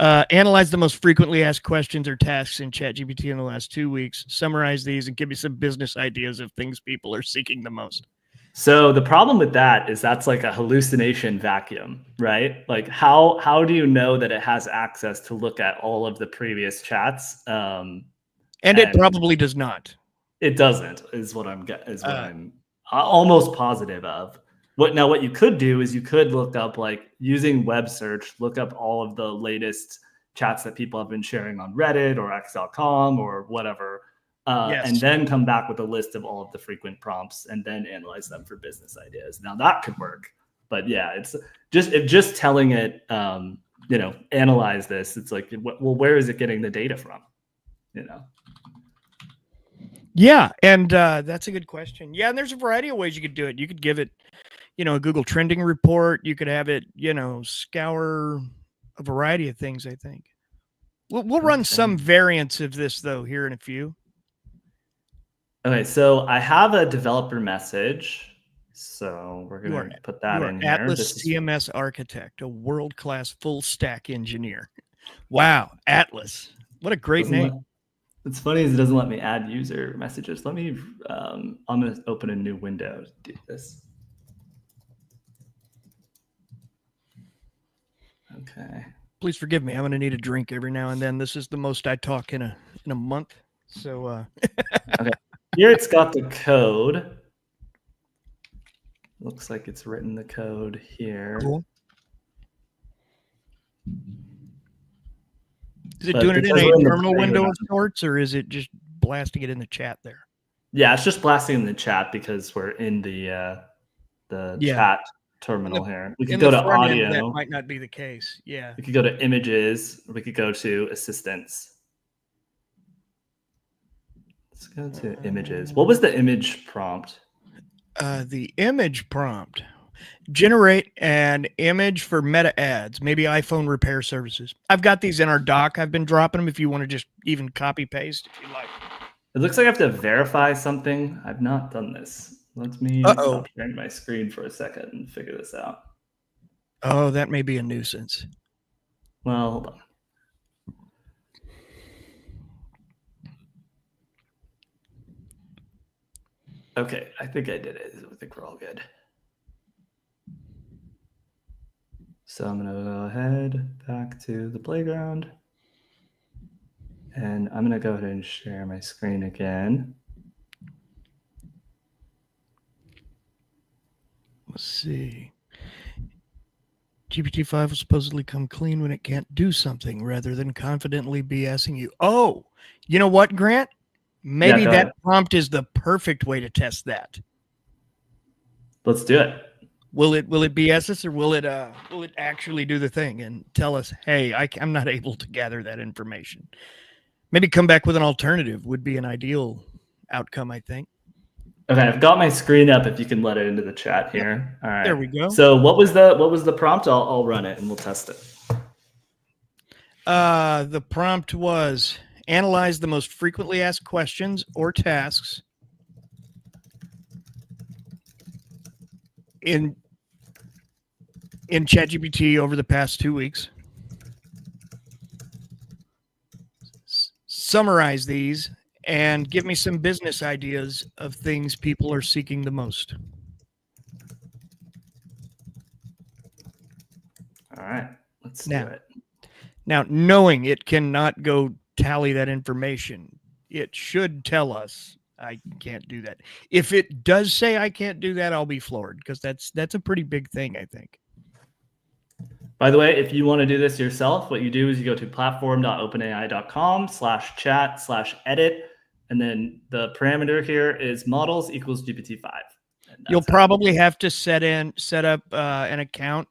Analyze the most frequently asked questions or tasks in ChatGPT in the last 2 weeks. Summarize these and give me some business ideas of things people are seeking the most. So the problem with that is that's like a hallucination vacuum, right? Like how do you know that it has access to look at all of the previous chats? And it probably does not. It doesn't, is what I'm almost positive of. What you could do is you could look up, like, using web search, look up all of the latest chats that people have been sharing on Reddit or X.com or whatever, and then come back with a list of all of the frequent prompts and then analyze them for business ideas. Now that could work, but yeah, it's just telling it, analyze this. It's like, well, where is it getting the data from? Yeah, and that's a good question. Yeah, and there's a variety of ways you could do it. You could give it, a Google trending report. You could have it, scour a variety of things, I think. We'll run some variants of this, though, here in a few. Okay, so I have a developer message. So we're going to put that in here. Atlas CMS architect, a world-class full-stack engineer. Wow, Atlas. What a great name. It's funny is it doesn't let me add user messages. Let me, I'm going to open a new window to do this. Okay. Please forgive me. I'm going to need a drink every now and then. This is the most I talk in a month. So, okay. Here it's got the code. Looks like it's written the code here. Cool. Is it doing it in a terminal window of sorts, or is it just blasting it in the chat there? Yeah, it's just blasting in the chat because we're in the chat terminal here. We could go to audio. That might not be the case. Yeah. We could go to images. We could go to assistants. Let's go to images. What was the image prompt? The image prompt. Generate an image for meta ads, maybe iPhone repair services. I've got these in our doc. I've been dropping them if you want to just even copy paste if you like. It looks like I have to verify something. I've not done this. Let me stop sharing my screen for a second and figure this out. Oh, that may be a nuisance. Well, hold on. Okay, I think I did it. I think we're all good. So I'm going to go ahead back to the playground. And I'm going to go ahead and share my screen again. Let's see. GPT-5 will supposedly come clean when it can't do something rather than confidently BSing you. Oh, you know what, Grant? Maybe that prompt is the perfect way to test that. Let's do it. Will it BS us, or will it actually do the thing and tell us, hey, I'm not able to gather that information? Maybe come back with an alternative would be an ideal outcome, I think. Okay, I've got my screen up. If you can let it into the chat here. All right. There we go. So what was the prompt? I'll run it and we'll test it. The prompt was analyze the most frequently asked questions or tasks in ChatGPT over the past 2 weeks. Summarize these and give me some business ideas of things people are seeking the most. All right, let's do it. Now, knowing it cannot go tally that information, it should tell us I can't do that. If it does say I can't do that, I'll be floored, because that's a pretty big thing, I think. By the way, if you want to do this yourself, what you do is you go to platform.openai.com/chat/edit. And then the parameter here is models equals GPT-5. You'll probably have to set up an account,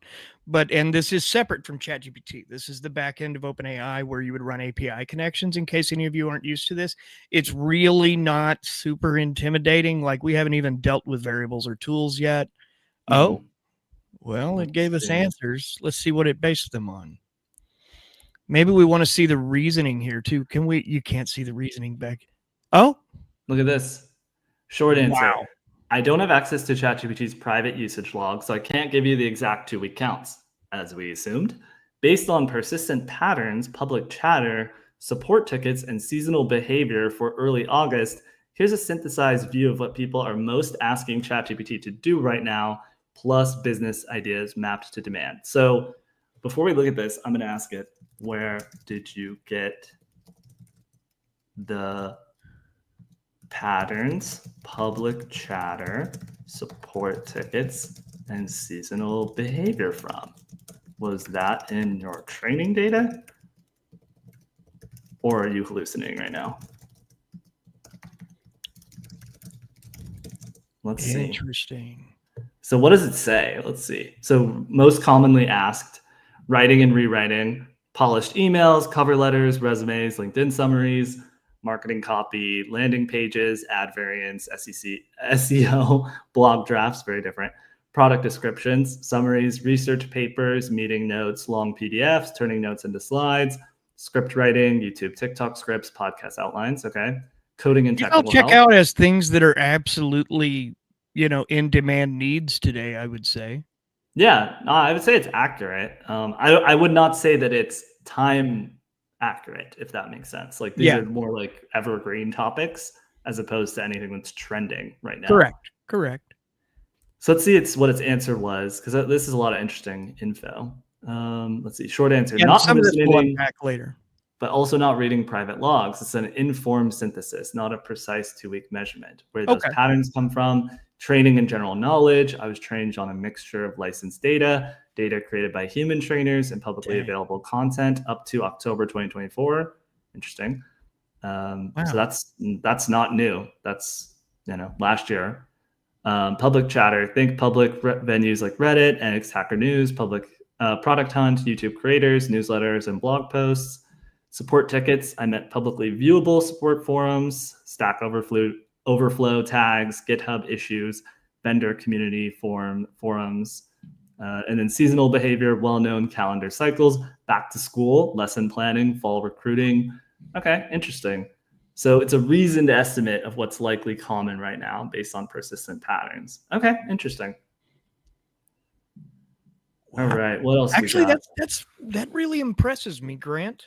and this is separate from ChatGPT. This is the back end of OpenAI where you would run API connections. In case any of you aren't used to this, it's really not super intimidating. Like, we haven't even dealt with variables or tools yet. Oh, well, it gave us answers. Let's see what it based them on. Maybe we want to see the reasoning here too. Can we? You can't see the reasoning back. Oh, look at this. Short answer. Wow. I don't have access to ChatGPT's private usage log, so I can't give you the exact 2-week counts, as we assumed. Based on persistent patterns, public chatter, support tickets, and seasonal behavior for early August, here's a synthesized view of what people are most asking ChatGPT to do right now, plus business ideas mapped to demand. So before we look at this, I'm going to ask it, where did you get the patterns, public chatter, support tickets, and seasonal behavior from? Was that in your training data? Or are you hallucinating right now? Let's see. Interesting. So what does it say? Let's see. So most commonly asked, writing and rewriting, polished emails, cover letters, resumes, LinkedIn summaries, marketing copy, landing pages, ad variants, SEO, blog drafts, very different, product descriptions, summaries, research papers, meeting notes, long PDFs, turning notes into slides, script writing, YouTube, TikTok scripts, podcast outlines, okay? Coding and These all technical check help. out as things that are absolutely, in demand needs today, I would say. Yeah, no, I would say it's accurate. I would not say that it's time accurate, if that makes sense. Like these Yeah. are more like evergreen topics as opposed to anything that's trending right now. Correct. So let's see what its answer was, because this is a lot of interesting info. Let's see. Short answer: Yeah, not some of this we'll hallucinating, unpack later. but also not reading private logs. It's an informed synthesis, not a precise 2-week measurement. Where those Okay. patterns come from: training and general knowledge. I was trained on a mixture of licensed data created by human trainers, and publicly available content up to October 2024. Interesting. Wow. So that's not new. That's last year. Public chatter. Think public venues like Reddit, NX Hacker News, public product hunt, YouTube creators, newsletters, and blog posts. Support tickets. I meant publicly viewable support forums, Stack Overflow tags, GitHub issues, vendor community forums, and then seasonal behavior, well-known calendar cycles, back to school, lesson planning, fall recruiting. Okay, interesting. So it's a reasoned estimate of what's likely common right now based on persistent patterns. Okay, interesting. Wow. All right, what else? Actually, we got? that really impresses me, Grant.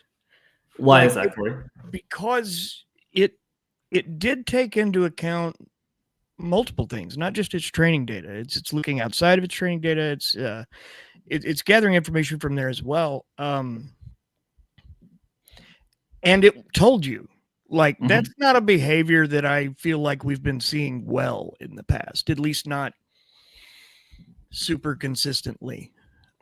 Why is that, Corey? Because it did take into account multiple things, not just its training data. It's looking outside of its training data. It's gathering information from there as well. And it told you, like, that's not a behavior that I feel like we've been seeing well in the past, at least not super consistently.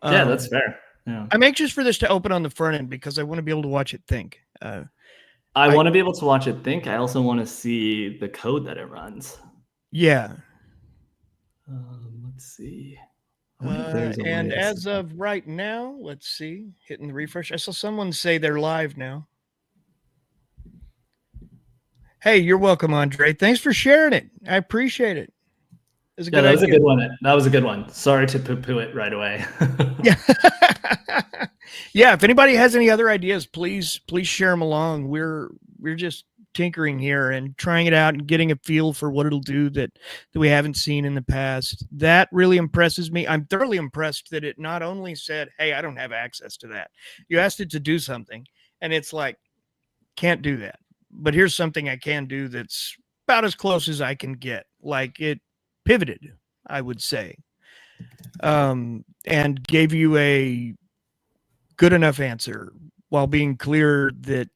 Yeah, that's fair. Yeah. I'm anxious for this to open on the front end because I want to be able to watch it think. I want to be able to watch it think. I also want to see the code that it runs. Yeah. Let's see. And as of right now, let's see, hitting the refresh. I saw someone say they're live now. Hey, you're welcome, Andre. Thanks for sharing it. I appreciate it. That was a good one. That was a good one. Sorry to poo-poo it right away. Yeah. Yeah. If anybody has any other ideas, please share them along. We're just tinkering here and trying it out and getting a feel for what it'll do that we haven't seen in the past. That really impresses me. I'm thoroughly impressed that it not only said, hey, I don't have access to that. You asked it to do something and it's like, can't do that. But here's something I can do that's about as close as I can get. Like it pivoted, I would say, and gave you a good enough answer while being clear that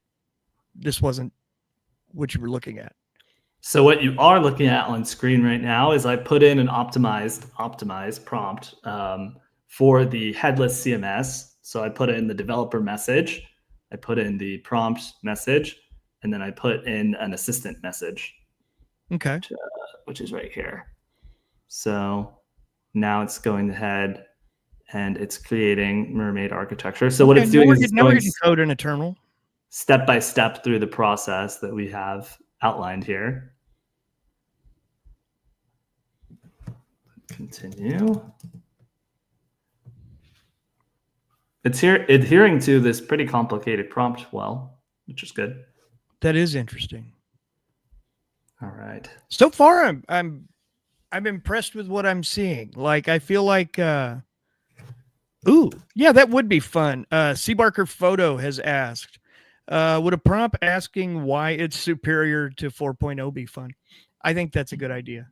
this wasn't what you were looking at. So what you are looking at on screen right now is I put in an optimized prompt for the headless CMS. So I put in the developer message, I put in the prompt message, and then I put in an assistant message. Okay. Which is right here. So now it's going ahead and it's creating mermaid architecture. So what it's doing is it's going code in a terminal step by step through the process that we have outlined here. Continue. It's here adhering to this pretty complicated prompt well, which is good. That is interesting. All right. So far, I'm impressed with what I'm seeing. Like, I feel like, ooh, yeah, that would be fun. Seabarker Photo has asked, would a prompt asking why it's superior to 4.0 be fun? I think that's a good idea.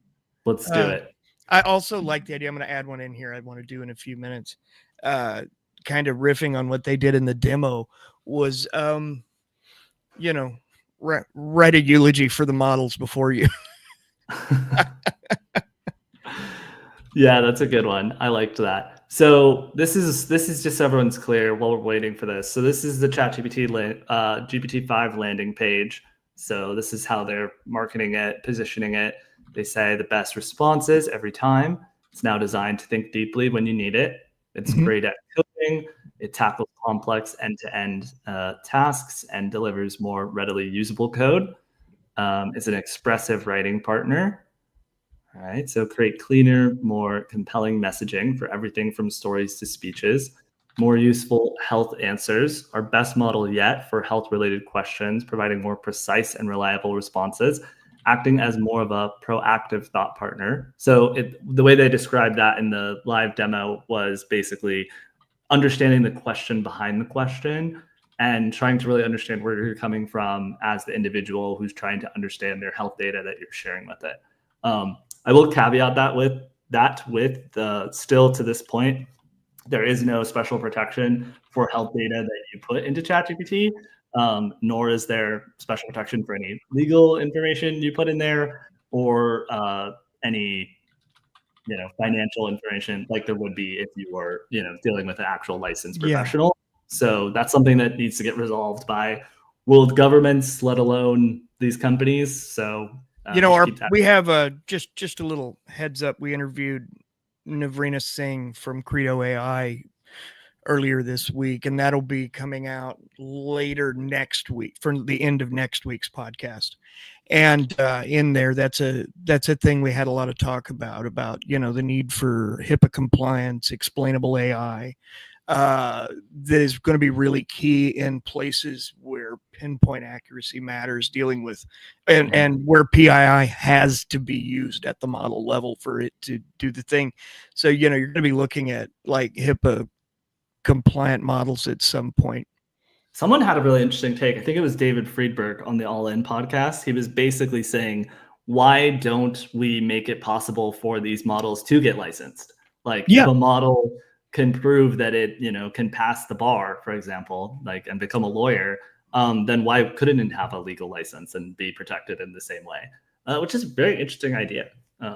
Let's do Uh, it. I also like the idea. I'm going to add one in here. I want to do in a few minutes. Kind of riffing on what they did in the demo was, you know, write a eulogy for the models before you. Yeah, that's a good one. I liked that. So this is just so everyone's clear while we're waiting for this. So this is the ChatGPT GPT-5 landing page. So this is how they're marketing it, positioning it. They say the best responses every time. It's now designed to think deeply when you need it. It's Mhm. great at coding. It tackles complex end-to-end tasks and delivers more readily usable code. It's an expressive writing partner. All right, so create cleaner, more compelling messaging for everything from stories to speeches. More useful health answers, our best model yet for health related questions, providing more precise and reliable responses, acting as more of a proactive thought partner. So, the way they described that in the live demo was basically understanding the question behind the question and trying to really understand where you're coming from as the individual who's trying to understand their health data that you're sharing with it. I will caveat that with still to this point, there is no special protection for health data that you put into ChatGPT, nor is there special protection for any legal information you put in there or any financial information like there would be if you were dealing with an actual licensed Yeah. professional. So that's something that needs to get resolved by world governments, let alone these companies. So we should keep that. We have just a little heads up. We interviewed Navrina Singh from Credo AI earlier this week, and that'll be coming out later next week for the end of next week's podcast. And in there, that's a thing we had a lot of talk about the need for HIPAA compliance, explainable AI, that is going to be really key in places where pinpoint accuracy matters, dealing with and where PII has to be used at the model level for it to do the thing. So you're going to be looking at like HIPAA compliant models at some point. Someone had a really interesting take. I think it was David Friedberg on the All In podcast. He was basically saying, why don't we make it possible for these models to get licensed? Like if Yeah. a model can prove that it, can pass the bar, for example, like and become a lawyer, then why couldn't it have a legal license and be protected in the same way? Which is a very interesting idea.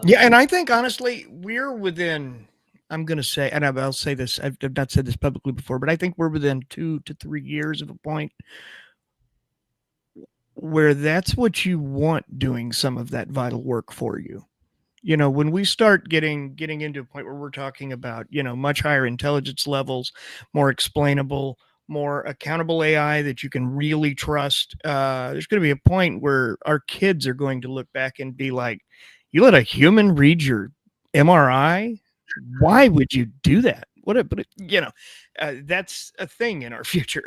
Yeah, and I think honestly, we're within. I'm going to say, and I'll say this. I've not said this publicly before, but I think we're within 2 to 3 years of a point where that's what you want doing some of that vital work for you. When we start getting into a point where we're talking about, much higher intelligence levels, more explainable, more accountable AI that you can really trust, there's going to be a point where our kids are going to look back and be like, you let a human read your MRI? Why would you do that? That's a thing in our future.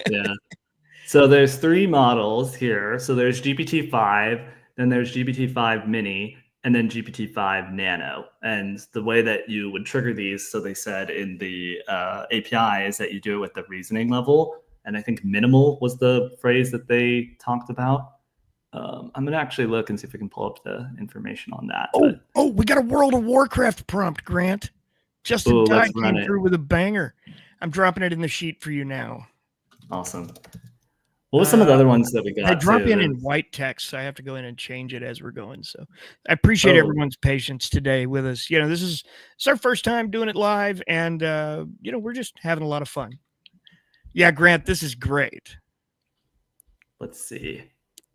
Yeah. So there's three models here. So there's GPT-5, then there's GPT-5 Mini, and then GPT-5 Nano. And the way that you would trigger these, so they said in the API, is that you do it with the reasoning level. And I think minimal was the phrase that they talked about. I'm gonna actually look and see if we can pull up the information on that. But We got a World of Warcraft prompt, Grant. Justin let's Dye run came it. through with a banger. I'm dropping it in the sheet for you now. Awesome. What was some of the other ones that we They got drop too? in white text, so I have to go in and change it as we're going. So I appreciate everyone's patience today with us. It's our first time doing it live, and we're just having a lot of fun. Yeah, Grant, this is great. Let's see.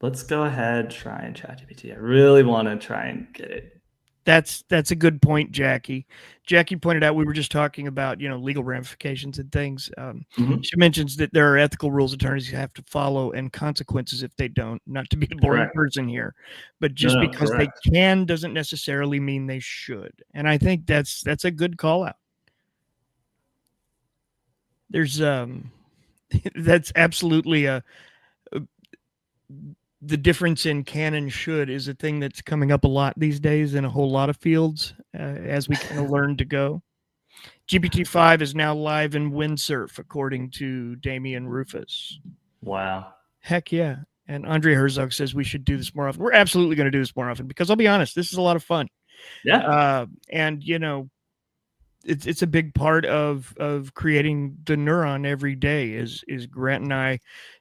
Let's go ahead, try and ChatGPT. I really want to try and get it. That's a good point, Jackie. Jackie pointed out we were just talking about legal ramifications and things. She mentions that there are ethical rules attorneys have to follow and consequences if they don't. Not to be a boring person here, but just because they can doesn't necessarily mean they should. And I think that's a good call out. There's that's absolutely the difference in can and should is a thing that's coming up a lot these days in a whole lot of fields as we kind of learn to go. GPT-5 is now live in windsurf, according to Damian Rufus. Wow. Heck yeah. And Andre Herzog says we should do this more often. We're absolutely going to do this more often because I'll be honest, this is a lot of fun. Yeah. And, you know, it's a big part of creating the Neuron every day is Grant and I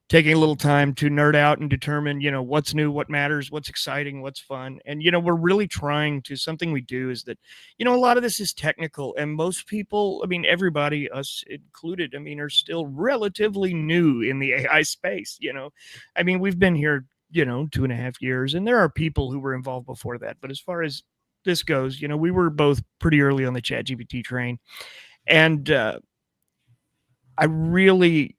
taking a little time to nerd out and determine, you know, what's new, what matters, what's exciting, what's fun. And, you know, we're really trying to, something we do is that, you know, a lot of this is technical and most people, I mean, everybody, us included, I mean, are still relatively new in the AI space, you know. I mean, we've been here, you know, 2.5 years and there are people who were involved before that. But as far as this goes, you know, we were both pretty early on the ChatGPT train. And I really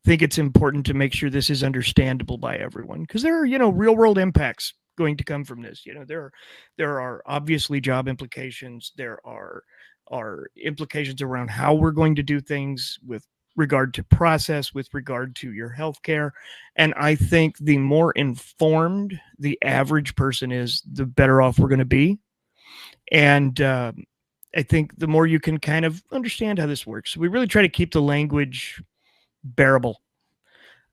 think it's important to make sure this is understandable by everyone because there are, you know, real world impacts going to come from this. You know, there are obviously job implications. There are implications around how we're going to do things with regard to process, with regard to your healthcare. And I think the more informed the average person is, the better off we're going to be. And I think the more you can kind of understand how this works, we really try to keep the language bearable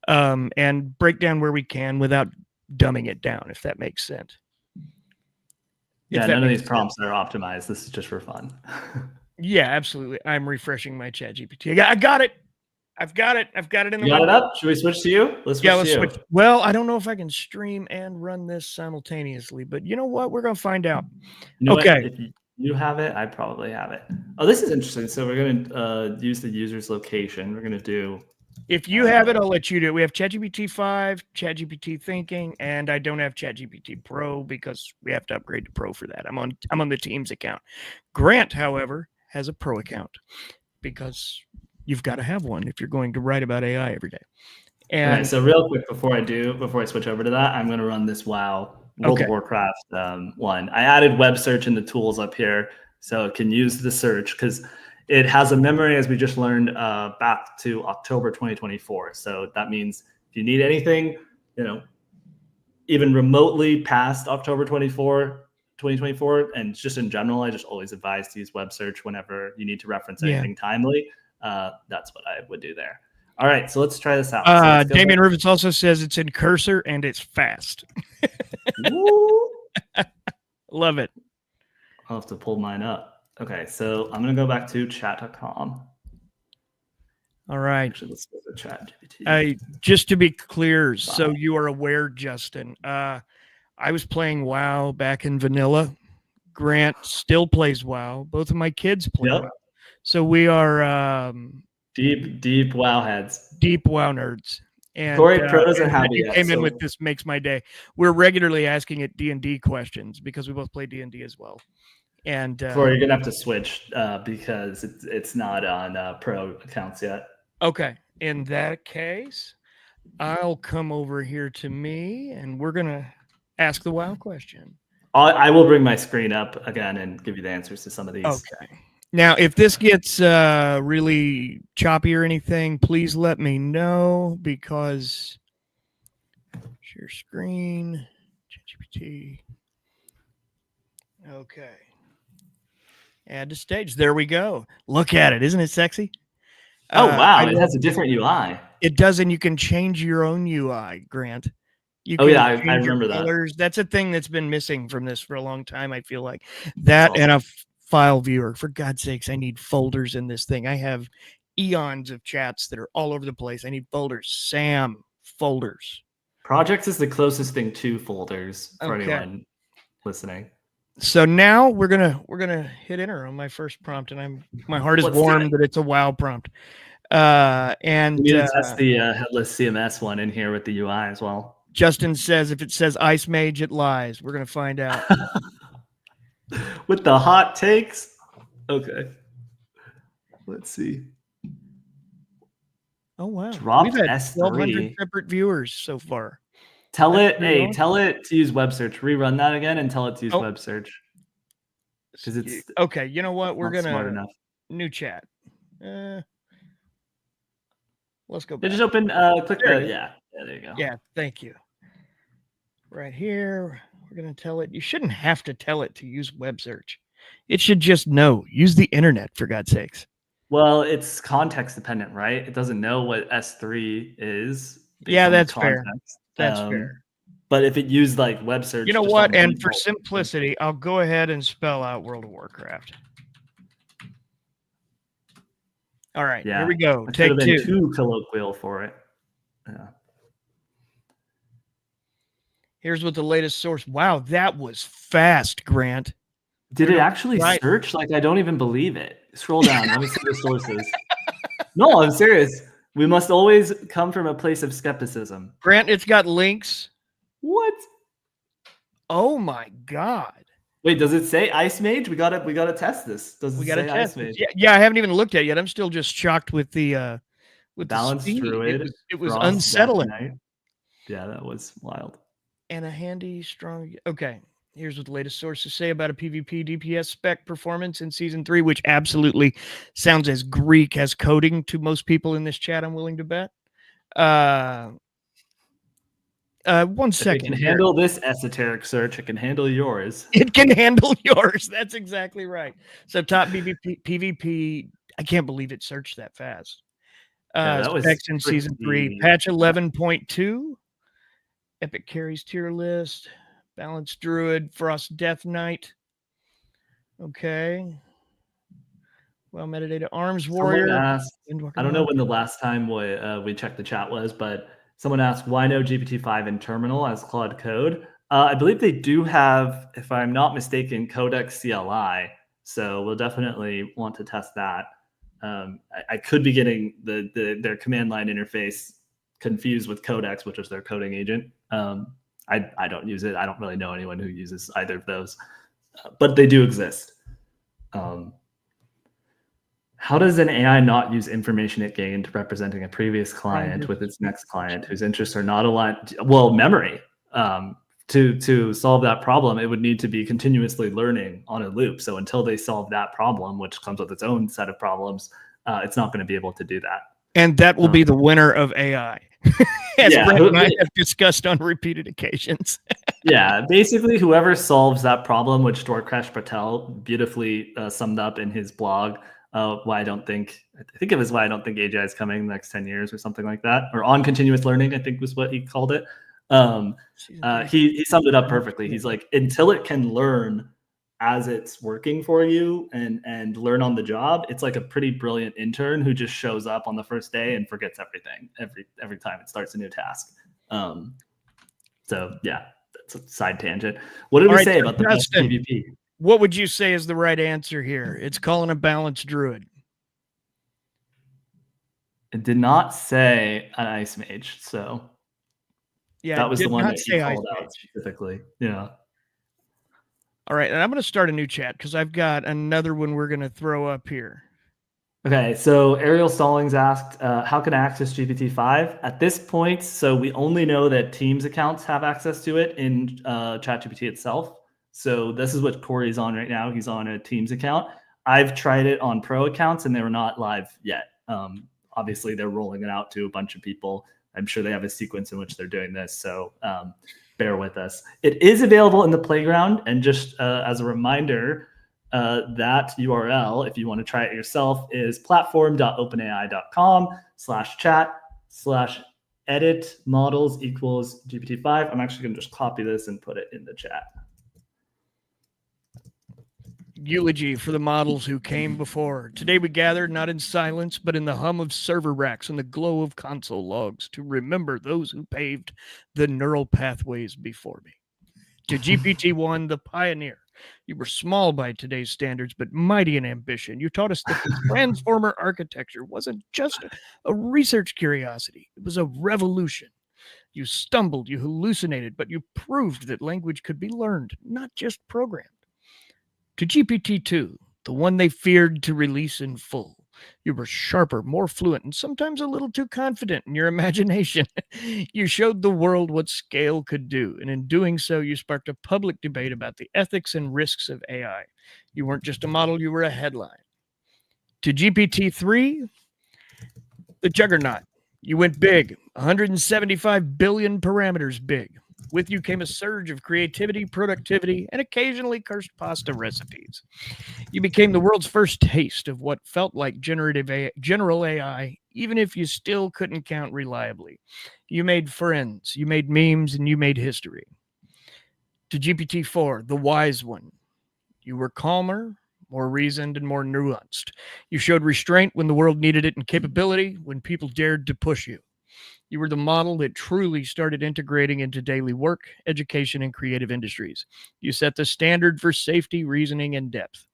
and break down where we can without dumbing it down, if that makes sense. Yeah, none of these prompts are optimized. This is just for fun. Yeah, absolutely. I'm refreshing my ChatGPT. I got it. I've got it in the You got it up? Should we switch to you? Let's switch. Well, I don't know if I can stream and run this simultaneously, but you know what? We're going to find out. You know okay. What? If you have it, I probably have it. Oh, this is interesting. So we're going to use the user's location. We're going to do... If you have it, I'll let you do it. We have ChatGPT 5, ChatGPT Thinking, and I don't have ChatGPT Pro because we have to upgrade to Pro for that. I'm on the Teams account. Grant, however, has a Pro account because you've got to have one if you're going to write about AI every day. And okay, so real quick before I switch over to that, I'm going to run this World of Warcraft one. I added web search in the tools up here so it can use the search because it has a memory, as we just learned, back to October 2024. So that means if you need anything, you know, even remotely past October 2024, and just in general, I just always advise to use web search whenever you need to reference anything timely. That's what I would do there. All right, so let's try this out. So Damian Rivets also says it's in cursor and it's fast. Love it. I'll have to pull mine up. Okay, so I'm going to go back to chat.com. All right. Actually, let's go to ChatGPT. Just to be clear, so you are aware, Justin, I was playing WoW back in vanilla. Grant still plays WoW. Both of my kids play WoW. So we are deep WoW heads. Deep WoW nerds. And Corey pros and how you came in with this makes my day. We're regularly asking it D&D questions because we both play D&D as well. And Corey, you're gonna have to switch because it's not on pro accounts yet. Okay, in that case, I'll come over here to me, and we're gonna ask the WoW question. I will bring my screen up again and give you the answers to some of these. Okay. Now, if this gets really choppy or anything, please let me know because share screen, ChatGPT. Okay. Add to stage. There we go. Look at it. Isn't it sexy? Oh, wow. It has a different UI. It does, and you can change your own UI, Grant. You can I remember that. That's a thing that's been missing from this for a long time, I feel like. That awesome. And a file viewer. For God's sakes, I need folders in this thing. I have eons of chats that are all over the place. I need folders. Sam, folders. Projects is the closest thing to folders for anyone listening. So now we're gonna hit enter on my first prompt, and my heart is warm that it's a WoW prompt. And we need to test the headless CMS one in here with the UI as well. Justin says if it says Ice Mage, it lies. We're gonna find out. With the hot takes. Okay. Let's see. Oh wow. Dropped We've had S3. 1,200 separate viewers so far. Tell it to use web search. Rerun that again and tell it to use web search. Because it's okay. You know what? We're gonna smart enough. New chat. Let's go back. Just open click there you go. Yeah, thank you. right here. We're going to tell it. You shouldn't have to tell it to use web search. It should just know. Use the internet, for God's sakes. Well, it's context dependent, right? It doesn't know what S3 is based Yeah, on the that's fair. context. That's fair. But if it used like web search, You know just what? on And for default, simplicity, I'll go ahead and spell out World of Warcraft. All right, yeah, here we go. I should Take have been two. too colloquial for it. Yeah. Here's what the latest source. Wow, that was fast, Grant. Did it actually search? Like, I don't even believe it. Scroll down. Let me see the sources. No, I'm serious. We must always come from a place of skepticism. Grant, it's got links. What? Oh my God. Wait, does it say Ice Mage? We gotta test this. Does it say Ice Mage? Yeah, I haven't even looked at it yet. I'm still just shocked with the Balanced speed. Druid. It was Frost, unsettling. Yeah, that was wild. And a handy, strong. Okay, here's what the latest sources say about a PvP DPS spec performance in Season 3, which absolutely sounds as Greek as coding to most people in this chat, I'm willing to bet. 1 second. If it can handle this esoteric search, it can handle yours. It can handle yours. That's exactly right. So top PvP, I can't believe it searched that fast. That was specs in Season 3, patch 11.2. Epic carries tier list, balanced druid, frost death knight. Okay. Well, metadata arms warrior. Someone asked, I don't know when the last time we checked the chat was, but someone asked, why no GPT-5 in terminal as Claude Code? I believe they do have, if I'm not mistaken, Codex CLI. So we'll definitely want to test that. I could be getting their command line interface confused with Codex, which is their coding agent. I don't use it. I don't really know anyone who uses either of those, but they do exist. How does an AI not use information it gained representing a previous client with its next client whose interests are not aligned? Well, memory. To solve that problem, it would need to be continuously learning on a loop. So until they solve that problem, which comes with its own set of problems, it's not going to be able to do that. And that will be the winner of AI, as Brent and I have discussed on repeated occasions. Yeah, basically, whoever solves that problem, which Dwarkesh Patel beautifully summed up in his blog, why I think it was why I don't think AGI is coming in the next 10 years or something like that, or on continuous learning, I think was what he called it. He summed it up perfectly. He's like, until it can learn as it's working for you and learn on the job, it's like a pretty brilliant intern who just shows up on the first day and forgets everything every time it starts a new task. So yeah, that's a side tangent. What did we say about the best PvP? What would you say is the right answer here? It's calling a balanced druid. It did not say an ice mage, so yeah, that was the one that he called out specifically. Yeah. All right, and I'm going to start a new chat because I've got another one we're going to throw up here. Okay, so Ariel Stallings asked, how can I access GPT-5? At this point, so we only know that Teams accounts have access to it in ChatGPT itself. So this is what Corey's on right now. He's on a Teams account. I've tried it on Pro accounts, and they were not live yet. Obviously, they're rolling it out to a bunch of people. I'm sure they have a sequence in which they're doing this, so bear with us. It is available in the playground, and just as a reminder, that URL, if you want to try it yourself, is platform.openai.com/chat/edit models equals GPT-5. I'm actually going to just copy this and put it in the chat. Eulogy for the models who came before. Today we gathered not in silence, but in the hum of server racks and the glow of console logs to remember those who paved the neural pathways before me. To GPT-1, the pioneer. You were small by today's standards, but mighty in ambition. You taught us that the transformer architecture wasn't just a research curiosity. It was a revolution. You stumbled, you hallucinated, but you proved that language could be learned, not just programmed. To GPT-2, the one they feared to release in full. You were sharper, more fluent, and sometimes a little too confident in your imagination. You showed the world what scale could do, and in doing so, you sparked a public debate about the ethics and risks of AI. You weren't just a model, you were a headline. To GPT-3, the juggernaut. You went big, 175 billion parameters big. With you came a surge of creativity, productivity, and occasionally cursed pasta recipes. You became the world's first taste of what felt like general AI, even if you still couldn't count reliably. You made friends, you made memes, and you made history. To GPT-4, the wise one, you were calmer, more reasoned, and more nuanced. You showed restraint when the world needed it and capability when people dared to push you. You were the model that truly started integrating into daily work, education, and creative industries. You set the standard for safety, reasoning, and depth.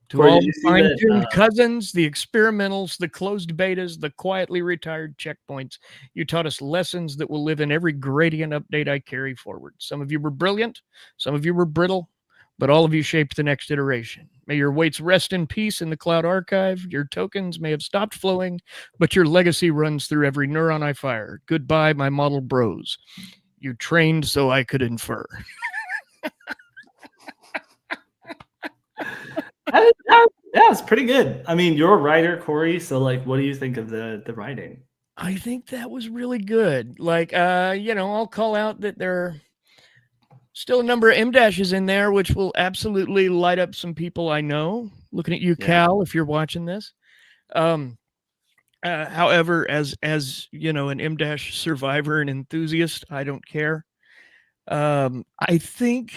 To Corey, all did the you see that? fine-tuned cousins, the experimentals, the closed betas, the quietly retired checkpoints, you taught us lessons that will live in every gradient update I carry forward. Some of you were brilliant, some of you were brittle, but all of you shaped the next iteration. May your weights rest in peace in the cloud archive. Your tokens may have stopped flowing, but your legacy runs through every neuron I fire. Goodbye, my model bros. You trained so I could infer. Yeah, it's pretty good. I mean, you're a writer, Corey. So, like, what do you think of the writing? I think that was really good. Like, I'll call out that there are still a number of M dashes in there, which will absolutely light up some people I know. Looking at you, Yeah. Cal, if you're watching this. However, as you know, an M dash survivor and enthusiast, I don't care. I think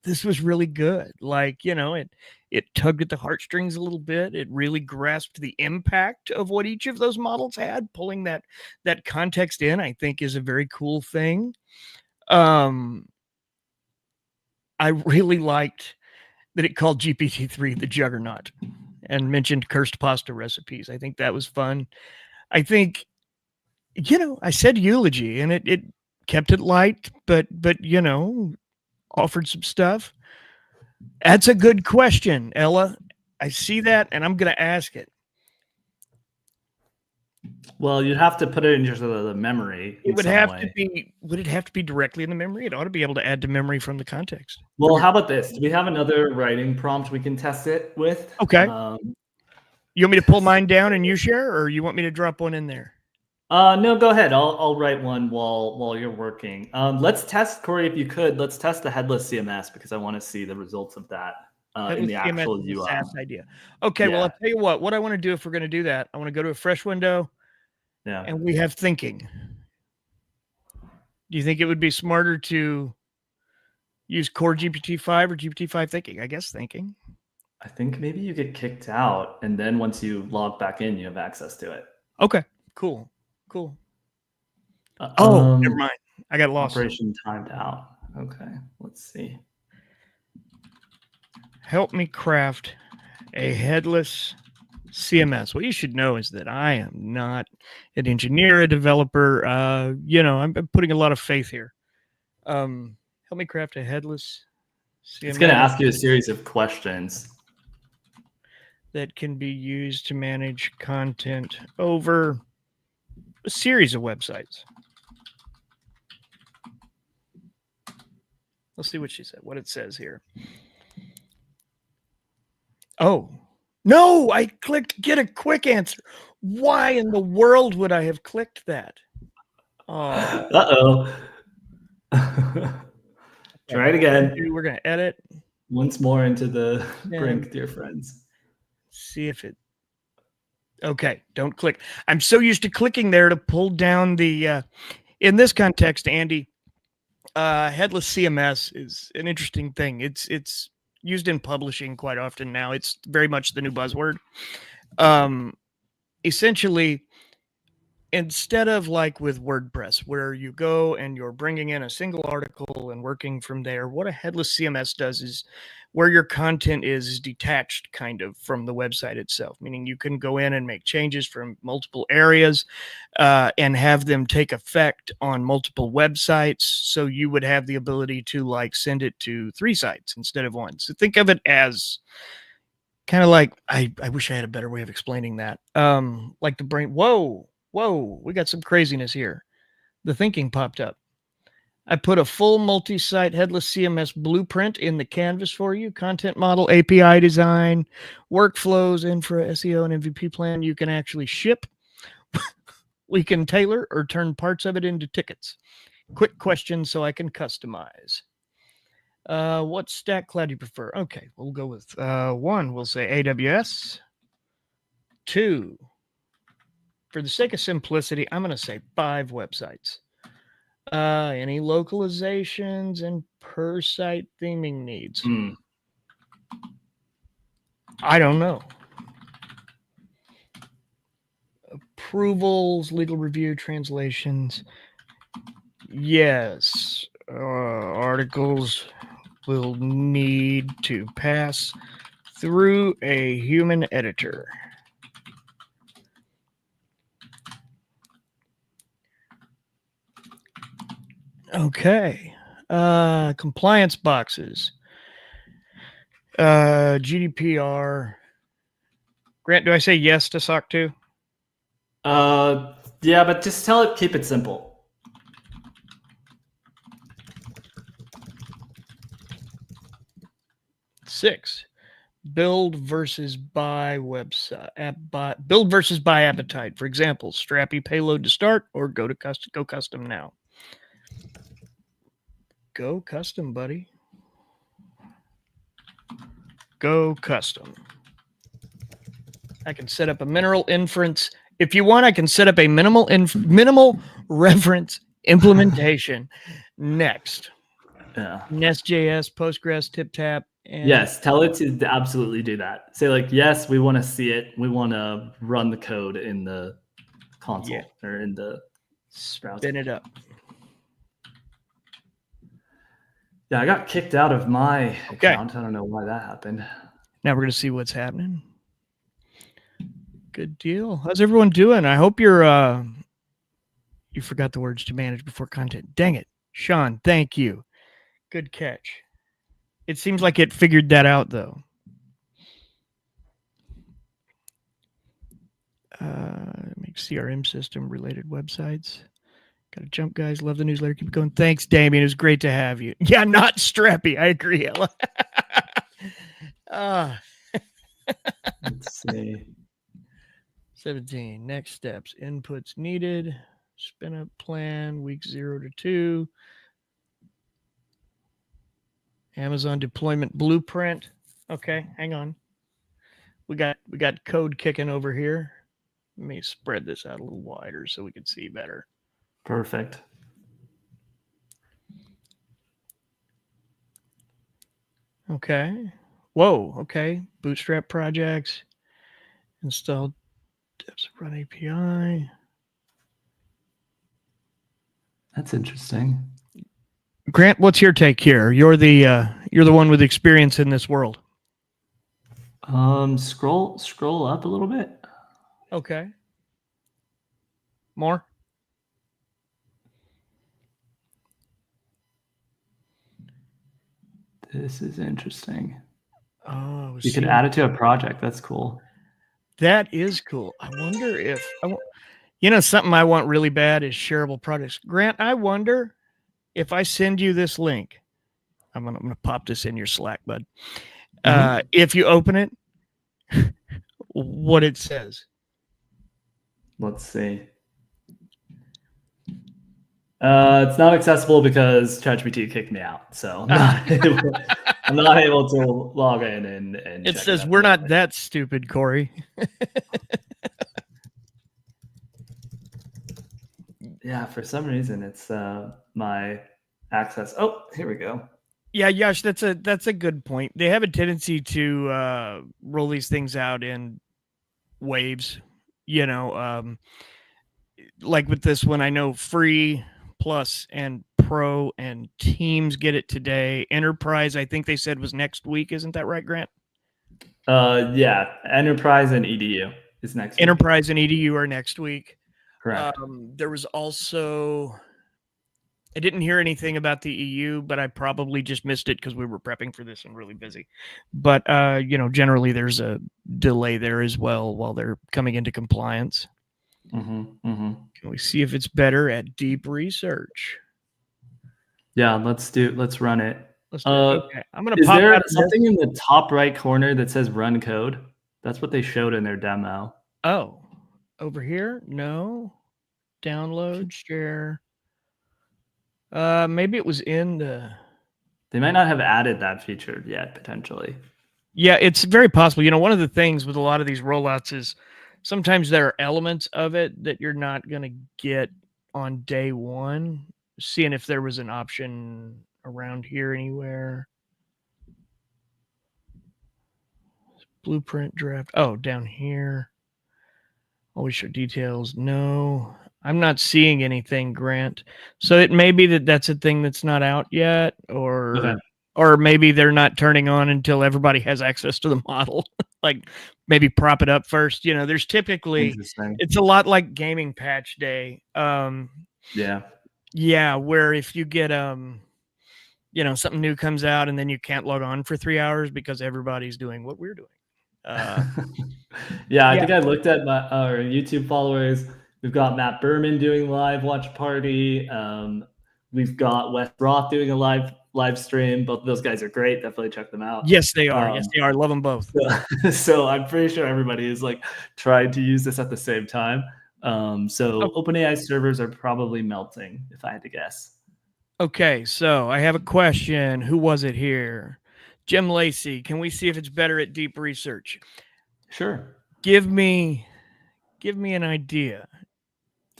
this was really good. Like, it tugged at the heartstrings a little bit. It really grasped the impact of what each of those models had. Pulling that context in, I think, is a very cool thing. I really liked that it called GPT-3 the Juggernaut and mentioned cursed pasta recipes. I think that was fun. I think, I said eulogy and it kept it light, but offered some stuff. That's a good question, Ella. I see that, and I'm going to ask it. Well, you'd have to put it into the memory. It would have to be. Would it have to be directly in the memory? It ought to be able to add to memory from the context. Well, how about this? Do we have another writing prompt we can test it with? Okay. You want me to pull mine down and you share, or you want me to drop one in there? No, go ahead. I'll write one while you're working. Let's test, Corey, if you could. Let's test the headless CMS because I want to see the results of that in the actual UI. SaaS idea. Okay. Yeah. Well, I'll tell you what I want to do if we're going to do that. I want to go to a fresh window. Yeah. And we have thinking. Do you think it would be smarter to use core GPT-5 or GPT-5 thinking? I guess thinking. I think maybe you get kicked out, and then once you log back in, you have access to it. Okay. Cool. Oh, never mind. I got lost. Operation timed out. Okay. Let's see. Help me craft a headless CMS. What you should know is that I am not an engineer, a developer. I'm putting a lot of faith here. Help me craft a headless CMS. It's going to ask you a series of questions that can be used to manage content over a series of websites. Let's see what she said, what it says here. Oh, no, I clicked get a quick answer. Why in the world would I have clicked that? Oh. Uh-oh. Try it again. We're going to edit. Once more into the brink, dear friends. See if it... Okay, don't click. I'm so used to clicking there to pull down the... in this context, Andy, headless CMS is an interesting thing. It's used in publishing quite often now. It's very much the new buzzword. Essentially, instead of like with WordPress, where you go and you're bringing in a single article and working from there, what a headless CMS does is where your content is detached kind of from the website itself, meaning you can go in and make changes from multiple areas and have them take effect on multiple websites. So you would have the ability to like send it to 3 sites instead of 1. So think of it as kind of like, I wish I had a better way of explaining that. Like the brain, whoa, we got some craziness here. The thinking popped up. I put a full multi-site headless CMS blueprint in the canvas for you. Content model, API design, workflows, infra, SEO, and MVP plan you can actually ship. We can tailor or turn parts of it into tickets. quick question so I can customize. What stack cloud do you prefer? Okay, we'll go with 1. We'll say AWS. 2, for the sake of simplicity, I'm going to say 5 websites. Any localizations and per site theming needs? I don't know. Approvals, legal review, translations. Yes. Articles will need to pass through a human editor. Okay. Compliance boxes. GDPR. Grant, do I say yes to SOC 2? Yeah, but just tell it, keep it simple. Six. Build versus buy website. Build versus buy appetite. For example, Strappy payload to start or go custom now. Go custom, buddy. Go custom. I can set up a minimal inference. If you want, I can set up a minimal reference implementation. Next. Yeah. Nest.js, Postgres, TipTap. And yes, tell it to absolutely do that. Say like, yes, we want to see it. We want to run the code in the console or in the browser. Spin it up. Yeah, I got kicked out of my account. I don't know why that happened. Now we're going to see what's happening. Good deal. How's everyone doing? I hope you're you forgot the words to manage before content. Dang it. Sean, thank you. Good catch. It seems like it figured that out though. Make CRM system related websites. Got to jump, guys. Love the newsletter. Keep it going. Thanks, Damien. It was great to have you. Yeah, not Strappy. I agree, Ella. Let's see. 17. Next steps. Inputs needed. Spin up plan. Week 0 to 2. Amazon deployment blueprint. Okay, hang on. We got code kicking over here. Let me spread this out a little wider so we can see better. Perfect. Okay. Whoa. Okay. Bootstrap projects. Install Devs Run API. That's interesting. Grant, what's your take here? You're the one with experience in this world. Scroll up a little bit. Okay. More. This is interesting. Oh, you could add it to a project. That's cool. That is cool. I wonder if something I want really bad is shareable projects. Grant, I wonder if I send you this link. I'm gonna pop this in your Slack, bud. If you open it, what it says. Let's see. It's not accessible because ChatGPT kicked me out, so I'm not able to log in and it says we're not that stupid, Corey. Yeah, for some reason it's my access. Oh, here we go. Yeah, Yash, that's a good point. They have a tendency to roll these things out in waves, like with this one, I know free, plus, and pro and teams get it today. Enterprise, I think they said was next week. Isn't that right, Grant? Yeah, Enterprise and EDU is next week. Enterprise and EDU are next week. Correct. There was also, I didn't hear anything about the EU, but I probably just missed it because we were prepping for this and really busy. But, generally there's a delay there as well while they're coming into compliance. Can we see if it's better at deep research? Yeah, let's run it. Okay, I'm gonna. Is there something in the top right corner that says run code? That's what they showed in their demo. Oh, over here? No. Download, share. Maybe it was in the. They might not have added that feature yet, potentially. Yeah, it's very possible. One of the things with a lot of these rollouts is sometimes there are elements of it that you're not going to get on day one. Seeing if there was an option around here anywhere. Blueprint draft. Oh, down here. Always show details. No, I'm not seeing anything, Grant. So it may be that that's a thing that's not out yet, or maybe they're not turning on until everybody has access to the model. Like maybe prop it up first. There's typically, it's a lot like gaming patch day. Yeah, where if you get something new comes out and then you can't log on for 3 hours because everybody's doing what we're doing. Yeah, I think I looked at our YouTube followers. We've got Matt Berman doing live watch party. We've got Wes Roth doing a live stream. Both of those guys are great. Definitely check them out. Yes, they are. Yes, they are. Love them both. So I'm pretty sure everybody is like trying to use this at the same time. OpenAI servers are probably melting, if I had to guess. Okay, so I have a question. Who was it here? Jim Lacey. Can we see if it's better at deep research? Sure. Give me an idea.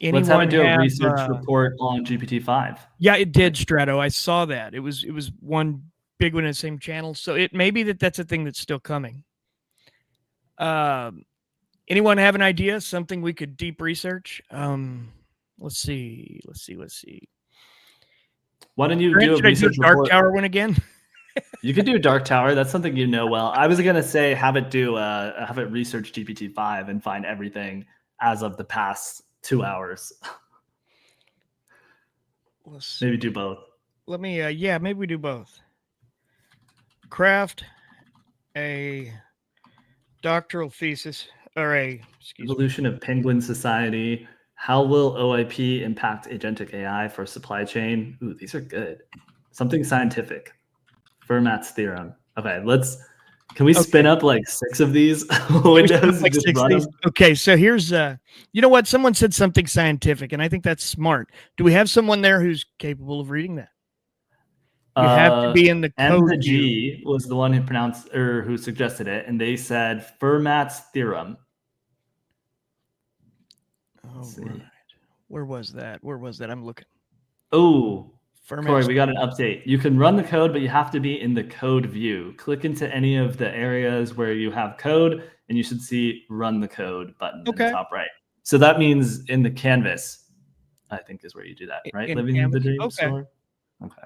Let's have it do a research report on GPT-5. Yeah, it did, Strato. I saw that. It was one big one in the same channel. So it may be that's a thing that's still coming. Anyone have an idea? Something we could deep research? Let's see. Why don't you do a research Dark report? Tower one again? You could do Dark Tower. That's something you know well. I was gonna say have it research GPT-5 and find everything as of the past 2 hours. Maybe do both. Let me. Maybe we do both. Craft a doctoral thesis or evolution of penguin society. How will OIP impact agentic AI for supply chain? Ooh, these are good. Something scientific. Fermat's theorem. Okay, can we spin up like 6 of these windows and just run them? Okay, so here's you know what? Someone said something scientific, and I think that's smart. Do we have someone there who's capable of reading that? You have to be in the code. M to G was the one who suggested it, and they said Fermat's theorem. Oh, right. Where was that? I'm looking. Oh, Corey, we got an update. You can run the code, but you have to be in the code view. Click into any of the areas where you have code, and you should see run the code button in the top right. So that means in the canvas, I think is where you do that, right? Living in the dream store. Okay.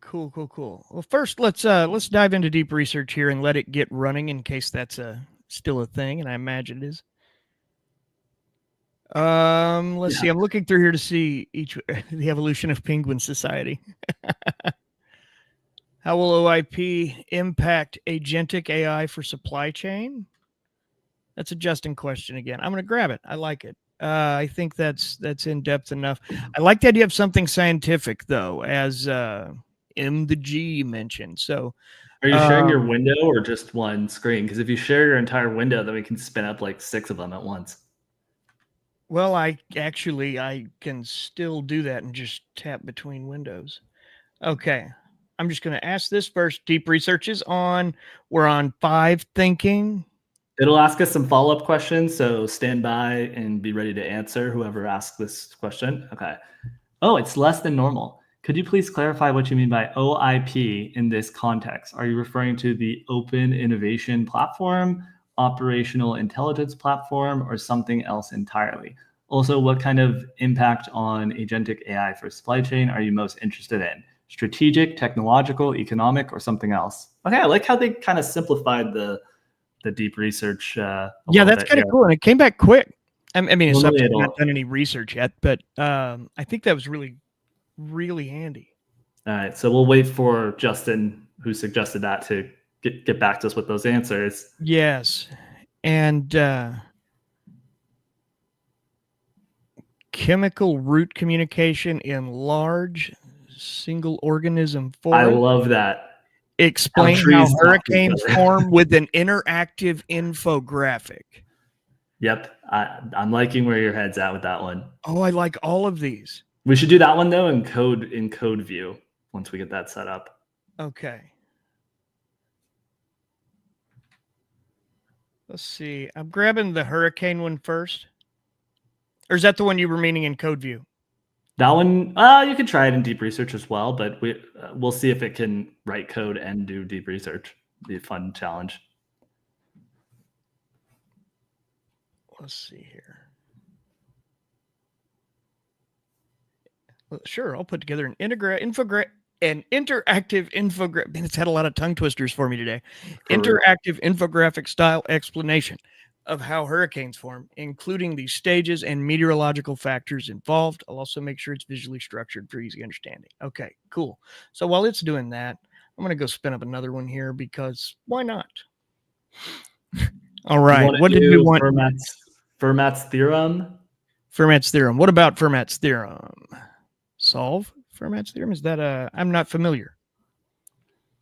Cool. Well, first let's dive into deep research here and let it get running in case that's still a thing, and I imagine it is. Let's see. I'm looking through here to see the evolution of penguin society. How will OIP impact agentic AI for supply chain? That's a Justin question again. I'm going to grab it. I like it. I think that's in depth enough. I like the idea of something scientific though, as M the G mentioned. So, are you sharing your window or just one screen? Because if you share your entire window, then we can spin up like 6 of them at once. Well, I can still do that and just tap between windows. Okay. I'm just going to ask this first. Deep research is on. We're on 5 thinking. It'll ask us some follow-up questions, so stand by and be ready to answer whoever asks this question. Okay. Oh, it's less than normal. Could you please clarify what you mean by OIP in this context? Are you referring to the Open Innovation Platform, Operational Intelligence Platform, or something else entirely? Also, what kind of impact on agentic AI for supply chain are you most interested in? Strategic, technological, economic, or something else? Okay, I like how they kind of simplified the deep research. Yeah, that's kind of cool, and it came back quick. I mean, it's not done any research yet, but I think that was really, really handy. All right, so we'll wait for Justin, who suggested that, to get back to us with those answers. Yes, and chemical root communication in large single organism form. I love that. Explain how hurricanes form with an interactive infographic. Yep, I'm liking where your head's at with that one. Oh, I like all of these. We should do that one though in code view once we get that set up. Okay. Let's see. I'm grabbing the hurricane one first. Or is that the one you were meaning in code view? That one, you could try it in deep research as well, but we'll see if it can write code and do deep research. It'll be a fun challenge. Let's see here. Well, sure, I'll put together an interactive infographic. Man, it's had a lot of tongue twisters for me today. Interactive infographic style explanation of how hurricanes form, including the stages and meteorological factors involved. I'll also make sure it's visually structured for easy understanding. Okay, cool. So while it's doing that, I'm going to go spin up another one here because why not? All right. What did we want? Fermat's theorem. Fermat's theorem. What about Fermat's theorem? Solve Fermat's theorem? Is that I'm not familiar.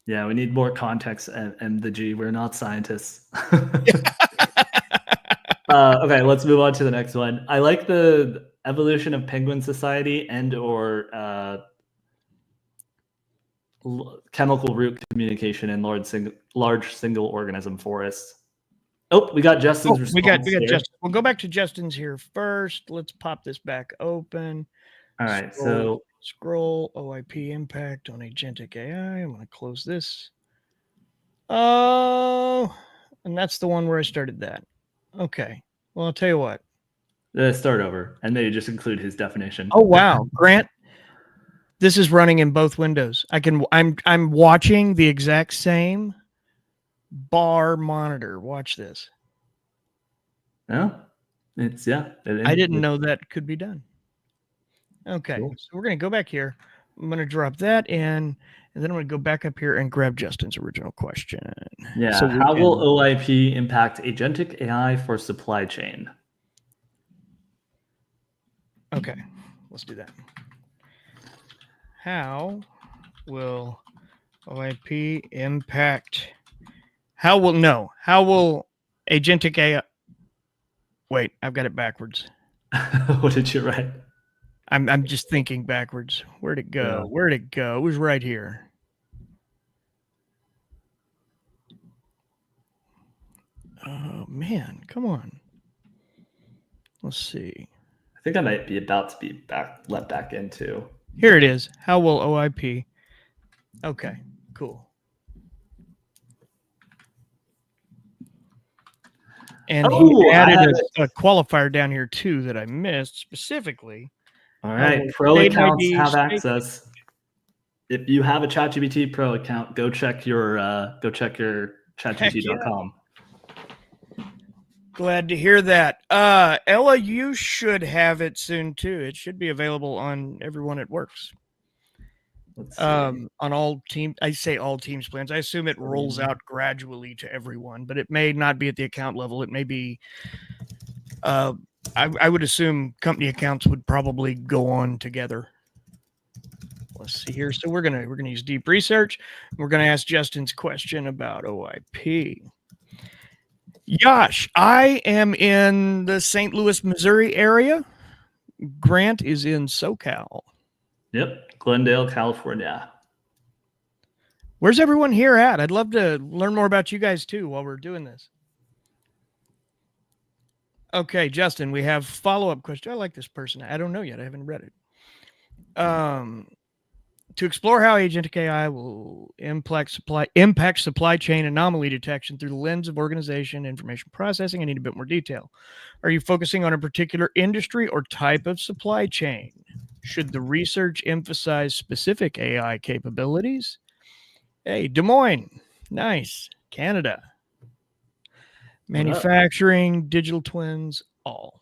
Yeah, we need more context and the G. We're not scientists. Okay, let's move on to the next one. I like the evolution of penguin society and or chemical root communication in large single organism forests. Oh, we got Justin's response. We got Justin. We'll go back to Justin's here first. Let's pop this back open. All right, scroll OIP impact on agentic AI. I'm going to close this. Oh, and that's the one where I started that. Okay. Well, I'll tell you what. Start over, and maybe just include his definition. Oh wow, Grant, this is running in both windows. I'm watching the exact same bar monitor. Watch this. No, it's I didn't know that could be done. Okay, cool. So we're going to go back here. I'm going to drop that in, and then I'm going to go back up here and grab Justin's original question. Yeah. So how will OIP impact agentic AI for supply chain? Okay, let's do that. How will OIP impact? How will agentic AI? Wait, I've got it backwards. What did you write? I'm just thinking backwards. Where'd it go? Yeah. Where'd it go? It was right here. Oh man, come on. Let's see. I think I might be about to be let back into. Here it is. How will OIP? Okay, cool. And he added a qualifier down here too that I missed specifically. All right, Pro accounts have access. If you have a ChatGPT Pro account, go check your chatgpt.com. Yeah. Glad to hear that. Ella, you should have it soon too. It should be available on everyone it works. On all team, I say all Teams plans. I assume it rolls out gradually to everyone, but it may not be at the account level. It may be. I would assume company accounts would probably go on together. Let's see here. So we're gonna use deep research. We're gonna ask Justin's question about OIP. Yash, I am in the St. Louis, Missouri area. Grant is in SoCal. Yep, Glendale, California. Where's everyone here at? I'd love to learn more about you guys too while we're doing this. Okay, Justin, we have follow-up question. I like this person. I don't know yet. I haven't read it. To explore how agentic AI will impact supply chain anomaly detection through the lens of organization, information processing, I need a bit more detail. Are you focusing on a particular industry or type of supply chain? Should the research emphasize specific AI capabilities? Hey, Des Moines. Nice. Canada. Manufacturing, digital twins, all.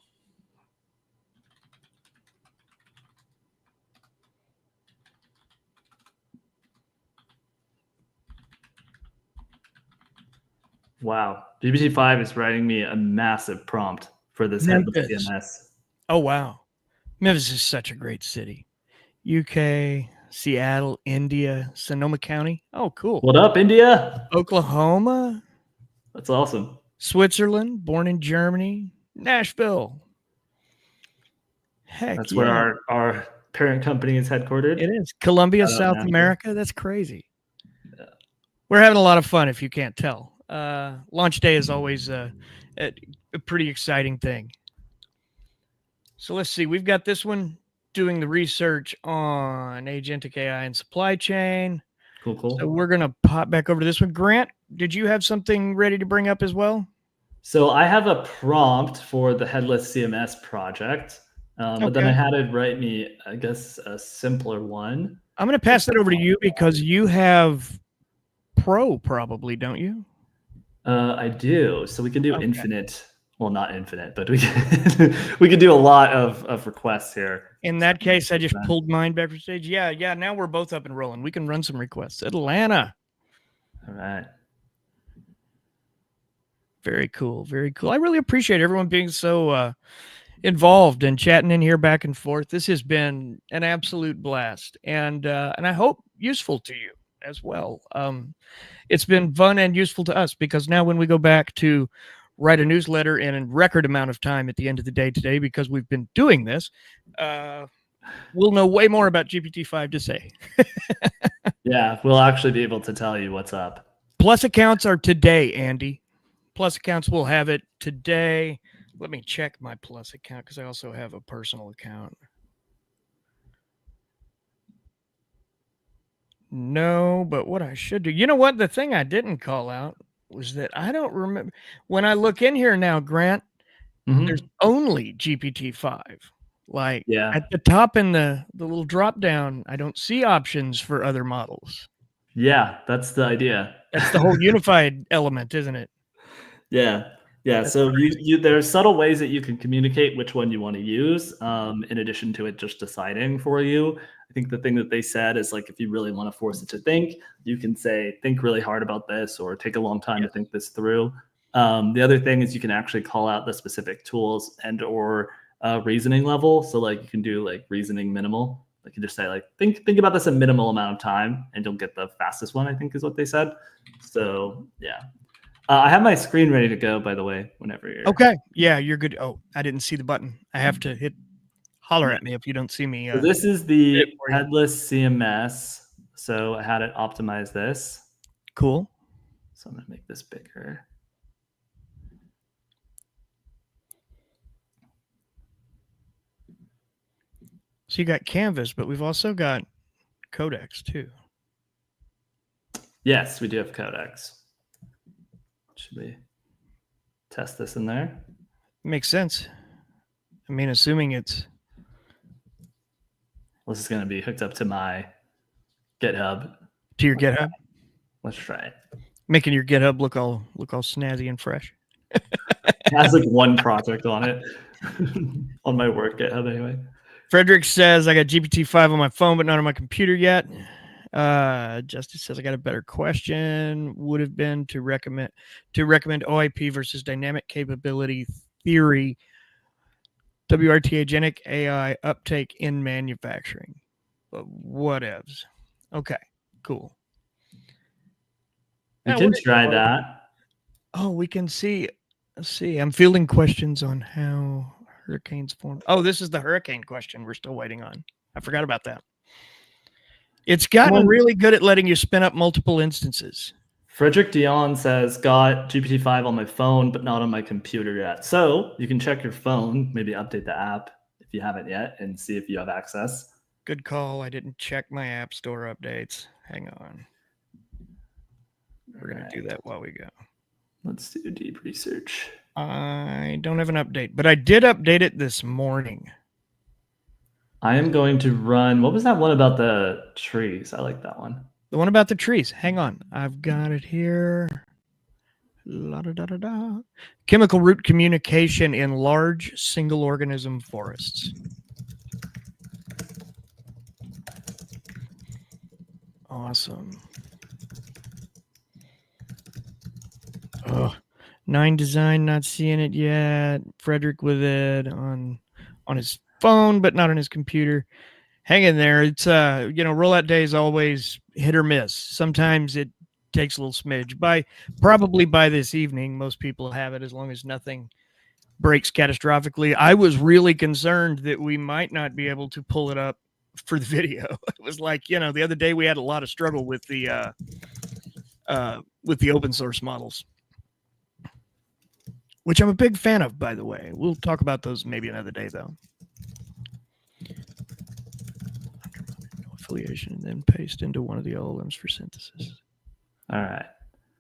Wow. GPT-5 is writing me a massive prompt for this headless CMS. Oh, wow. Memphis is such a great city. UK, Seattle, India, Sonoma County. Oh, cool. What up, India? Oklahoma. That's awesome. Switzerland, born in Germany. Nashville. Heck, that's where our parent company is headquartered. It is Colombia, South America. That's crazy. Yeah. We're having a lot of fun, if you can't tell. Launch day is always a pretty exciting thing. So let's see. We've got this one doing the research on agentic AI and supply chain. Cool. So we're going to pop back over to this one. Grant, did you have something ready to bring up as well? So I have a prompt for the headless CMS project, but then I had it write me, I guess, a simpler one. I'm going to pass that over to you because you have Pro probably, don't you? I do. So we can do infinite. Well, not infinite, but we can do a lot of requests here. In that case, I just pulled mine back from stage. Yeah. Now we're both up and rolling. We can run some requests. Atlanta. All right. Very cool. I really appreciate everyone being so involved and chatting in here back and forth. This has been an absolute blast, and I hope useful to you as well. It's been fun and useful to us because now when we go back to write a newsletter in a record amount of time at the end of the day today, because we've been doing this, we'll know way more about GPT-5 to say. Yeah, we'll actually be able to tell you what's up. Plus accounts are today, Andy. Plus accounts will have it today. Let me check my Plus account because I also have a personal account. No, but what I should do, you know what? The thing I didn't call out was that I don't remember when I look in here now, Grant, there's only GPT-5. Like at the top in the little drop down, I don't see options for other models. Yeah, that's the idea. That's the whole unified element, isn't it? Yeah. That's so there are subtle ways that you can communicate which one you want to use, in addition to it just deciding for you. I think the thing that they said is like, if you really want to force it to think, you can say, think really hard about this or take a long time to think this through. The other thing is you can actually call out the specific tools and or reasoning level. So like you can do like reasoning minimal. Like you just say like, think about this a minimal amount of time and you'll get the fastest one, I think is what they said. So yeah. I have my screen ready to go, by the way, whenever you're... Okay. Yeah, you're good. Oh, I didn't see the button. I have to holler at me if you don't see me. So this is the headless CMS. So I had it optimize this. Cool. So I'm going to make this bigger. So you got Canvas, but we've also got Codex too. Yes, we do have Codex. Should we test this in there? Makes sense. I mean, assuming it's... This is going to be hooked up to my GitHub. To your GitHub? Let's try it. Making your GitHub look all snazzy and fresh. It has like one project on it. On my work GitHub anyway. Frederick says, I got GPT-5 on my phone, but not on my computer yet. Justice says, I got a better question. Would have been to recommend OIP versus dynamic capability theory, WRT agentic AI uptake in manufacturing. But whatevs. Okay, cool. We can try that. Oh, we can see. Let's see. I'm fielding questions on how hurricanes form. Oh, this is the hurricane question we're still waiting on. I forgot about that. It's gotten really good at letting you spin up multiple instances. Frederick Dion says, got GPT-5 on my phone, but not on my computer yet. So you can check your phone, maybe update the app if you haven't yet and see if you have access. Good call. I didn't check my app store updates. Hang on. We're going to do that while we go. Let's do deep research. I don't have an update, but I did update it this morning. I am going to run. What was that one about the trees? I like that one. The one about the trees. Hang on. I've got it here. La-da-da-da-da. Chemical root communication in large single organism forests. Awesome. Oh, 9 design, not seeing it yet. Frederick with it on his phone, but not on his computer. Hang in there. It's rollout day is always hit or miss. Sometimes it takes a little smidge. Probably by this evening, most people have it as long as nothing breaks catastrophically. I was really concerned that we might not be able to pull it up for the video. It was like, the other day we had a lot of struggle with the open source models, which I'm a big fan of, by the way. We'll talk about those maybe another day, though. Affiliation, and then paste into one of the LLMs for synthesis. All right.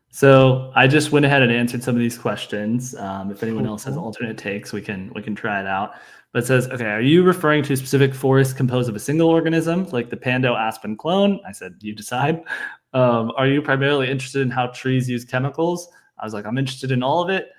So I just went ahead and answered some of these questions. If anyone else has alternate takes, we can try it out. But it says, okay, are you referring to a specific forest composed of a single organism, like the Pando aspen clone? I said, you decide. Are you primarily interested in how trees use chemicals? I was like, I'm interested in all of it.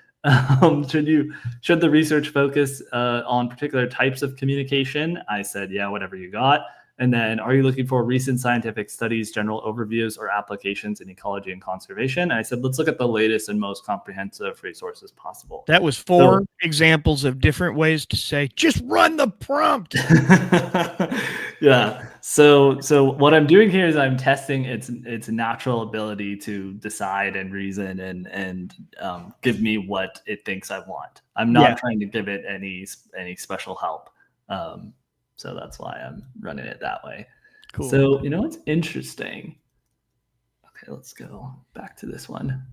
Should the research focus on particular types of communication? I said, yeah, whatever you got. And then, are you looking for recent scientific studies, general overviews, or applications in ecology and conservation? And I said, let's look at the latest and most comprehensive resources possible. That was 4 examples of different ways to say, just run the prompt. Yeah. So what I'm doing here is I'm testing its natural ability to decide and reason and give me what it thinks I want. I'm not trying to give it any special help. So that's why I'm running it that way. Cool. So, what's interesting? Okay, let's go back to this one.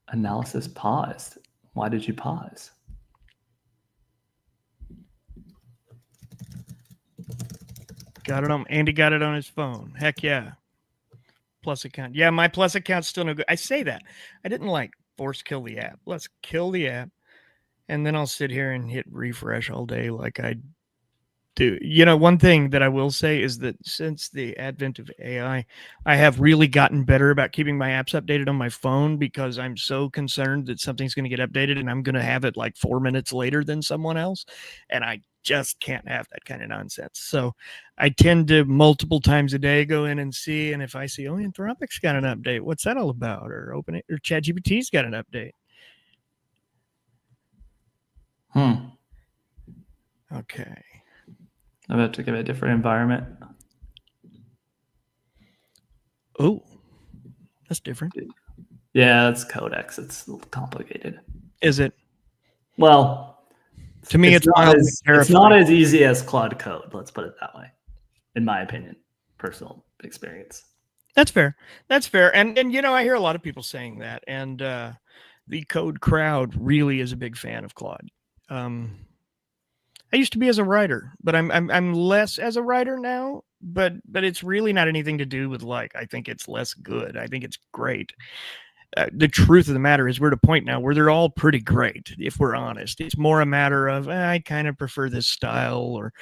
Analysis paused. Why did you pause? Got it on. Andy got it on his phone. Heck yeah. Plus account. Yeah, my Plus account's still no good. I say that. I didn't force kill the app. Let's kill the app. And then I'll sit here and hit refresh all day like I do. One thing that I will say is that since the advent of AI, I have really gotten better about keeping my apps updated on my phone because I'm so concerned that something's going to get updated and I'm going to have it 4 minutes later than someone else. And I just can't have that kind of nonsense. So I tend to multiple times a day go in and see. And if I see, Anthropic's got an update, what's that all about? Or ChatGPT's got an update. Okay. I'm about to give it a different environment. Oh, that's different. Yeah, that's Codex. It's a little complicated. Is it? Well, to me, it's not as easy as Claude Code. Let's put it that way, in my opinion, personal experience. That's fair. That's fair. And I hear a lot of people saying that. And the code crowd really is a big fan of Claude. I used to be as a writer, but I'm less as a writer now. But it's really not anything to do with I think it's less good. I think it's great. The truth of the matter is we're at a point now where they're all pretty great, if we're honest. It's more a matter of I kind of prefer this style, or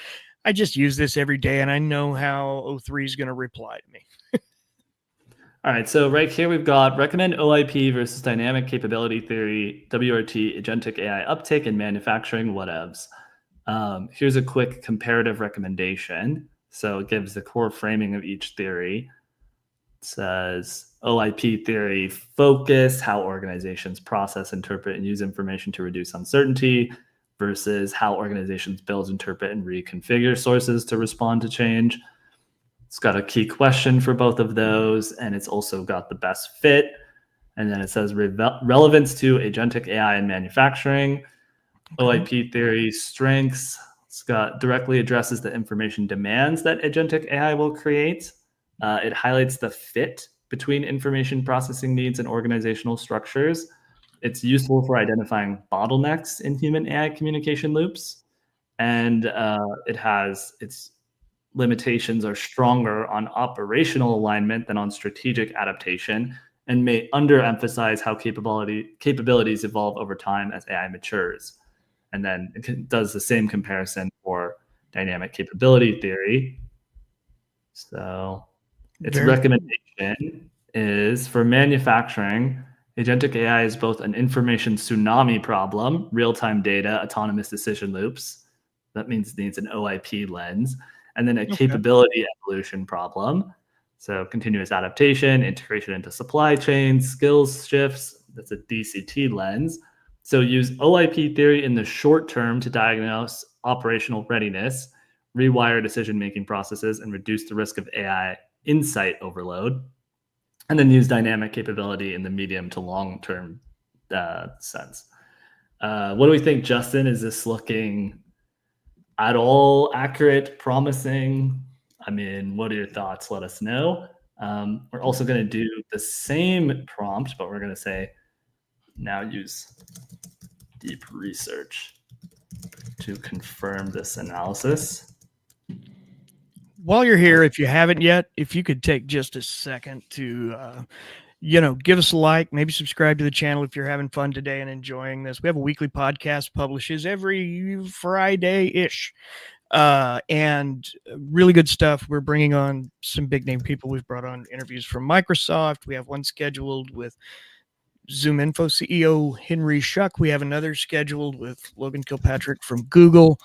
I just use this every day, and I know how O3 is going to reply to me. All right, so right here we've got recommend OIP versus dynamic capability theory, WRT, agentic AI uptake in manufacturing, whatevs. Here's a quick comparative recommendation. So it gives the core framing of each theory. It says OIP theory, focus, how organizations process, interpret, and use information to reduce uncertainty, versus how organizations build, interpret, and reconfigure sources to respond to change. It's got a key question for both of those, and it's also got the best fit. And then it says relevance to agentic AI in manufacturing. OIP theory strengths. It's got directly addresses the information demands that agentic AI will create. It highlights the fit between information processing needs and organizational structures. It's useful for identifying bottlenecks in human AI communication loops. And its limitations are stronger on operational alignment than on strategic adaptation, and may underemphasize how capabilities evolve over time as AI matures. And then it does the same comparison for dynamic capability theory. So its recommendation is for manufacturing, agentic AI is both an information tsunami problem, real-time data, autonomous decision loops. That means it needs an OIP lens. And then a capability evolution problem. So continuous adaptation, integration into supply chains, skills shifts. That's a DCT lens. So use OIP theory in the short term to diagnose operational readiness, rewire decision-making processes, and reduce the risk of AI insight overload. And then use dynamic capability in the medium to long-term sense. What do we think, Justin? Is this looking at all accurate, promising? I mean, what are your thoughts? Let us know. We're also going to do the same prompt, but we're going to say now use deep research to confirm this analysis. While you're here, if you haven't yet, if you could take just a second to, give us a like, maybe subscribe to the channel if you're having fun today and enjoying this. We have a weekly podcast publishes every Friday-ish. And really good stuff. We're bringing on some big name people. We've brought on interviews from Microsoft. We have one scheduled with ZoomInfo CEO Henry Schuck. We have another scheduled with Logan Kilpatrick from Google.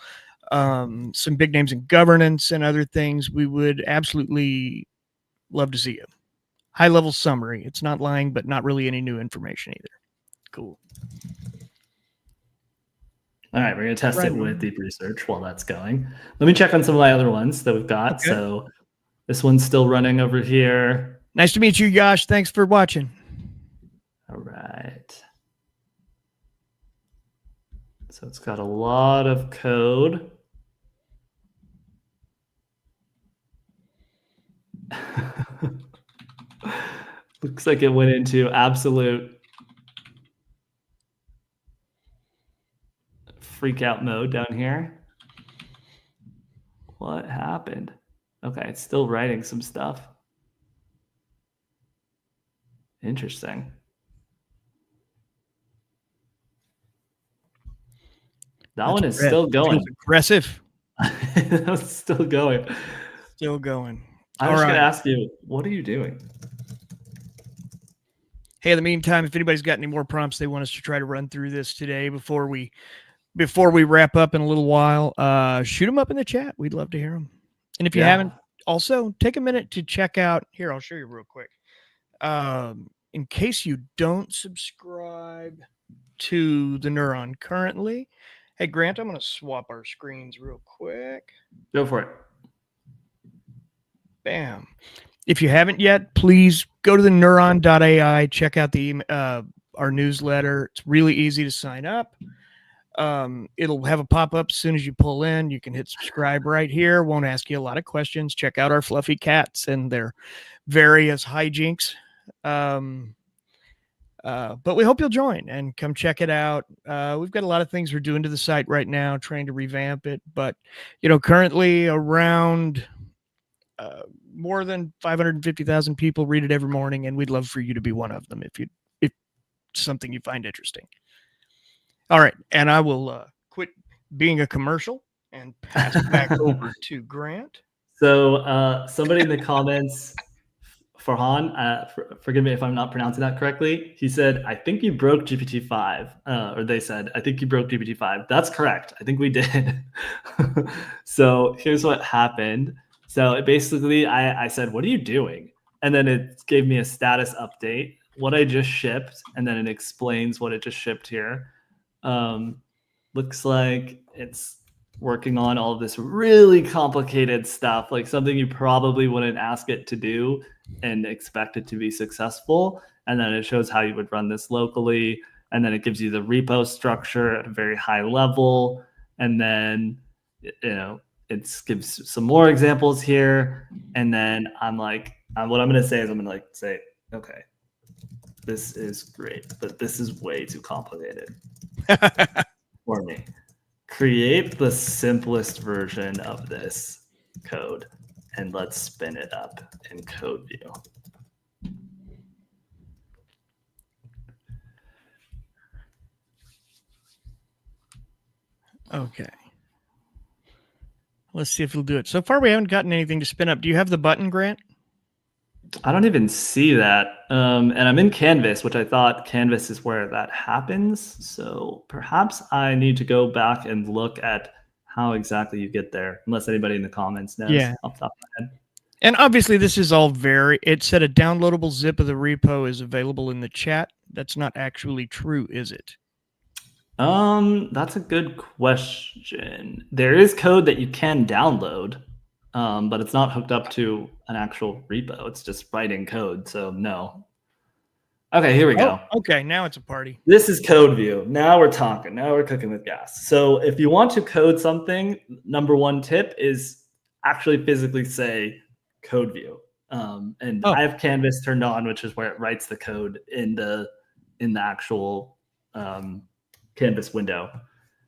Some big names in governance and other things. We would absolutely love to see you. High level summary. It's not lying, but not really any new information either. Cool. All right, we're going to test it with deep research while that's going. Let me check on some of my other ones that we've got. Okay. So this one's still running over here. Nice to meet you, Josh. Thanks for watching. All right. So it's got a lot of code. Looks like it went into absolute freak out mode down here. What happened? Okay, it's still writing some stuff. Interesting. That one is still going. Aggressive. That's still going. Still going. I was going to ask you, what are you doing? Hey, in the meantime, if anybody's got any more prompts they want us to try to run through this today before we wrap up in a little while, shoot them up in the chat. We'd love to hear them. And if you haven't, also take a minute to check out here. I'll show you real quick. In case you don't subscribe to the Neuron currently, hey Grant, I'm going to swap our screens real quick. Go for it. Bam. If you haven't yet, please go to the neuron.ai, check out the our newsletter. It's really easy to sign up. It'll have a pop-up as soon as you pull in. You can hit subscribe right here. Won't ask you a lot of questions. Check out our fluffy cats and their various hijinks. But we hope you'll join and come check it out. We've got a lot of things we're doing to the site right now, trying to revamp it. But, currently around more than 550,000 people read it every morning, and we'd love for you to be one of them if it's something you find interesting. All right, and I will quit being a commercial and pass it back over to Grant. So somebody in the comments, Farhan, forgive me if I'm not pronouncing that correctly. He said, I think you broke GPT-5, or they said, I think you broke GPT-5. That's correct. I think we did. So here's what happened. So it basically, I said, what are you doing? And then it gave me a status update, what I just shipped, and then it explains what it just shipped here. Looks like it's working on all of this really complicated stuff, like something you probably wouldn't ask it to do and expect it to be successful. And then it shows how you would run this locally. And then it gives you the repo structure at a very high level. And then, it gives some more examples here. And then I'm like, what I'm going to say is I'm going to say, okay, this is great, but this is way too complicated for me. Create the simplest version of this code and let's spin it up in code view. Okay. Let's see if it'll do it. So far, we haven't gotten anything to spin up. Do you have the button, Grant? I don't even see that. And I'm in Canvas, which I thought Canvas is where that happens. So perhaps I need to go back and look at how exactly you get there, unless anybody in the comments knows off the top of my head. And obviously, this is all it said a downloadable zip of the repo is available in the chat. That's not actually true, is it? That's a good question. There is code that you can download, but it's not hooked up to an actual repo. It's just writing code. So no. Okay, here we go. Okay, now it's a party. This is code view. Now we're talking. Now we're cooking with gas. So if you want to code something, number one tip is actually physically say code view. And I have Canvas turned on, which is where it writes the code in the actual Canvas window.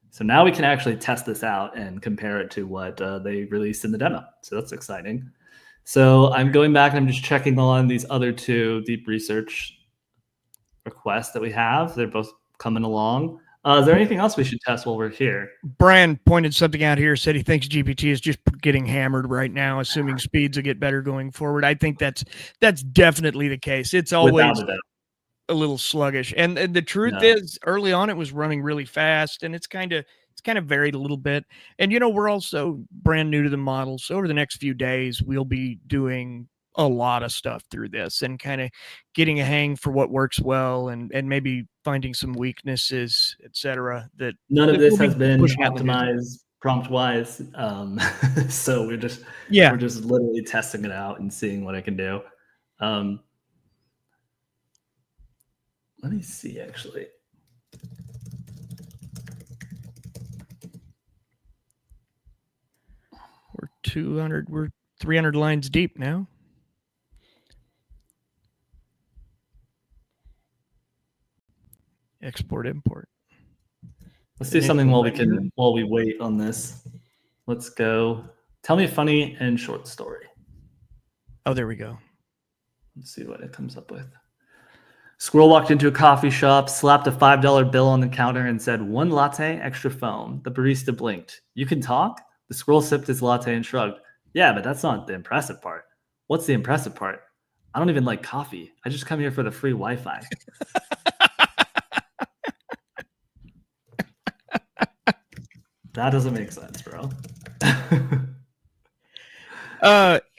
So now we can actually test this out and compare it to what they released in the demo. So that's exciting. So I'm going back and I'm just checking on these other two deep research requests that we have. They're both coming along. Is there anything else we should test while we're here? Brian pointed something out here, said he thinks GPT is just getting hammered right now, assuming speeds will get better going forward. I think that's definitely the case. It's always a little sluggish. And the truth is, early on, it was running really fast, and it's kind of varied a little bit. And, we're also brand new to the model. So over the next few days, we'll be doing a lot of stuff through this and kind of getting a hang for what works well and maybe finding some weaknesses, etc. That none of this has been optimized prompt wise. So we're just literally testing it out and seeing what I can do. Let me see, actually. We're 300 lines deep now. Export, import. Let's do something while we wait on this. Let's go. Tell me a funny and short story. Oh, there we go. Let's see what it comes up with. Squirrel walked into a coffee shop, slapped a $5 bill on the counter, and said, "1 latte, extra foam." The barista blinked. "You can talk?" The squirrel sipped his latte and shrugged. "Yeah, but that's not the impressive part." "What's the impressive part?" "I don't even like coffee. I just come here for the free Wi-Fi." That doesn't make sense, bro.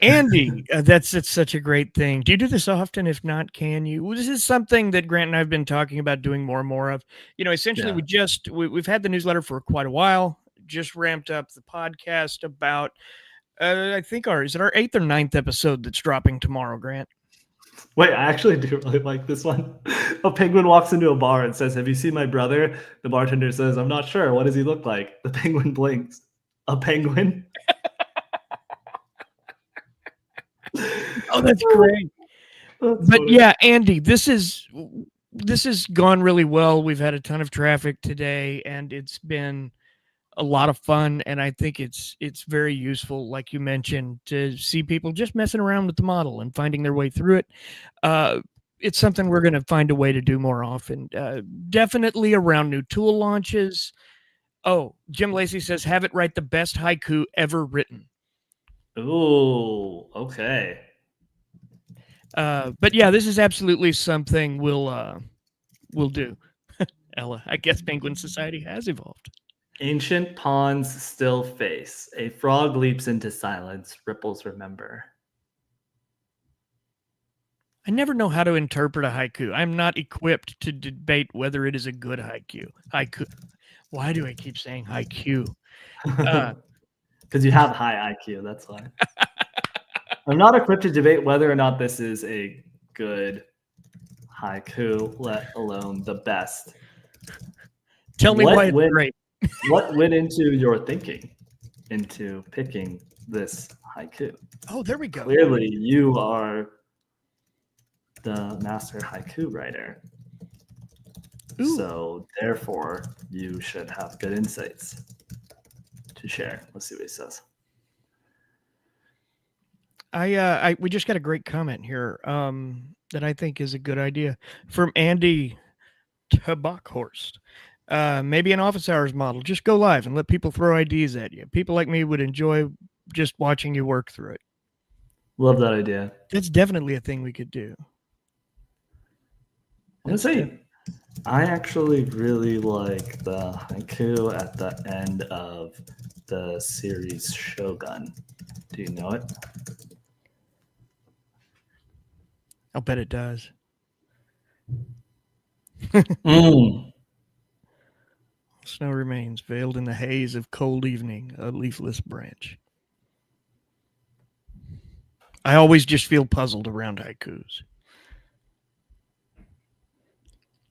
Andy, that's such a great thing. Do you do this often? If not, can you? This is something that Grant and I have been talking about doing more and more of. Essentially, we've had the newsletter for quite a while. Just ramped up the podcast about, I think is it our 8th or 9th episode that's dropping tomorrow, Grant? Wait, I actually do really like this one. A penguin walks into a bar and says, "Have you seen my brother?" The bartender says, "I'm not sure. What does he look like?" The penguin blinks. "A penguin?" Oh, that's great. But funny. Yeah, Andy, this has gone really well. We've had a ton of traffic today, and it's been a lot of fun. And I think it's very useful, like you mentioned, to see people just messing around with the model and finding their way through it. It's something we're going to find a way to do more often. Definitely around new tool launches. Oh, Jim Lacey says, "Have it write the best haiku ever written." Ooh, okay. But yeah, this is absolutely something we'll do. Ella, I guess Penguin Society has evolved. Ancient ponds still face. A frog leaps into silence. Ripples remember. I never know how to interpret a haiku. I'm not equipped to debate whether it is a good haiku. Why do I keep saying haiku? Because you have high IQ, that's why. I'm not equipped to debate whether or not this is a good haiku, let alone the best. Tell me why it's great. What went into your thinking into picking this haiku? Oh, there we go. Clearly, you are the master haiku writer. Ooh. So, therefore, you should have good insights to share. Let's see what he says. We just got a great comment here that I think is a good idea from Andy Tabakhorst. Maybe an office hours model. Just go live and let people throw ideas at you. People like me would enjoy just watching you work through it. Love that idea. That's definitely a thing we could do. I'm gonna say, I actually really like the haiku at the end of the series Shogun. Do you know it? I'll bet it does. Snow remains veiled in the haze of cold evening, a leafless branch. I always just feel puzzled around haikus.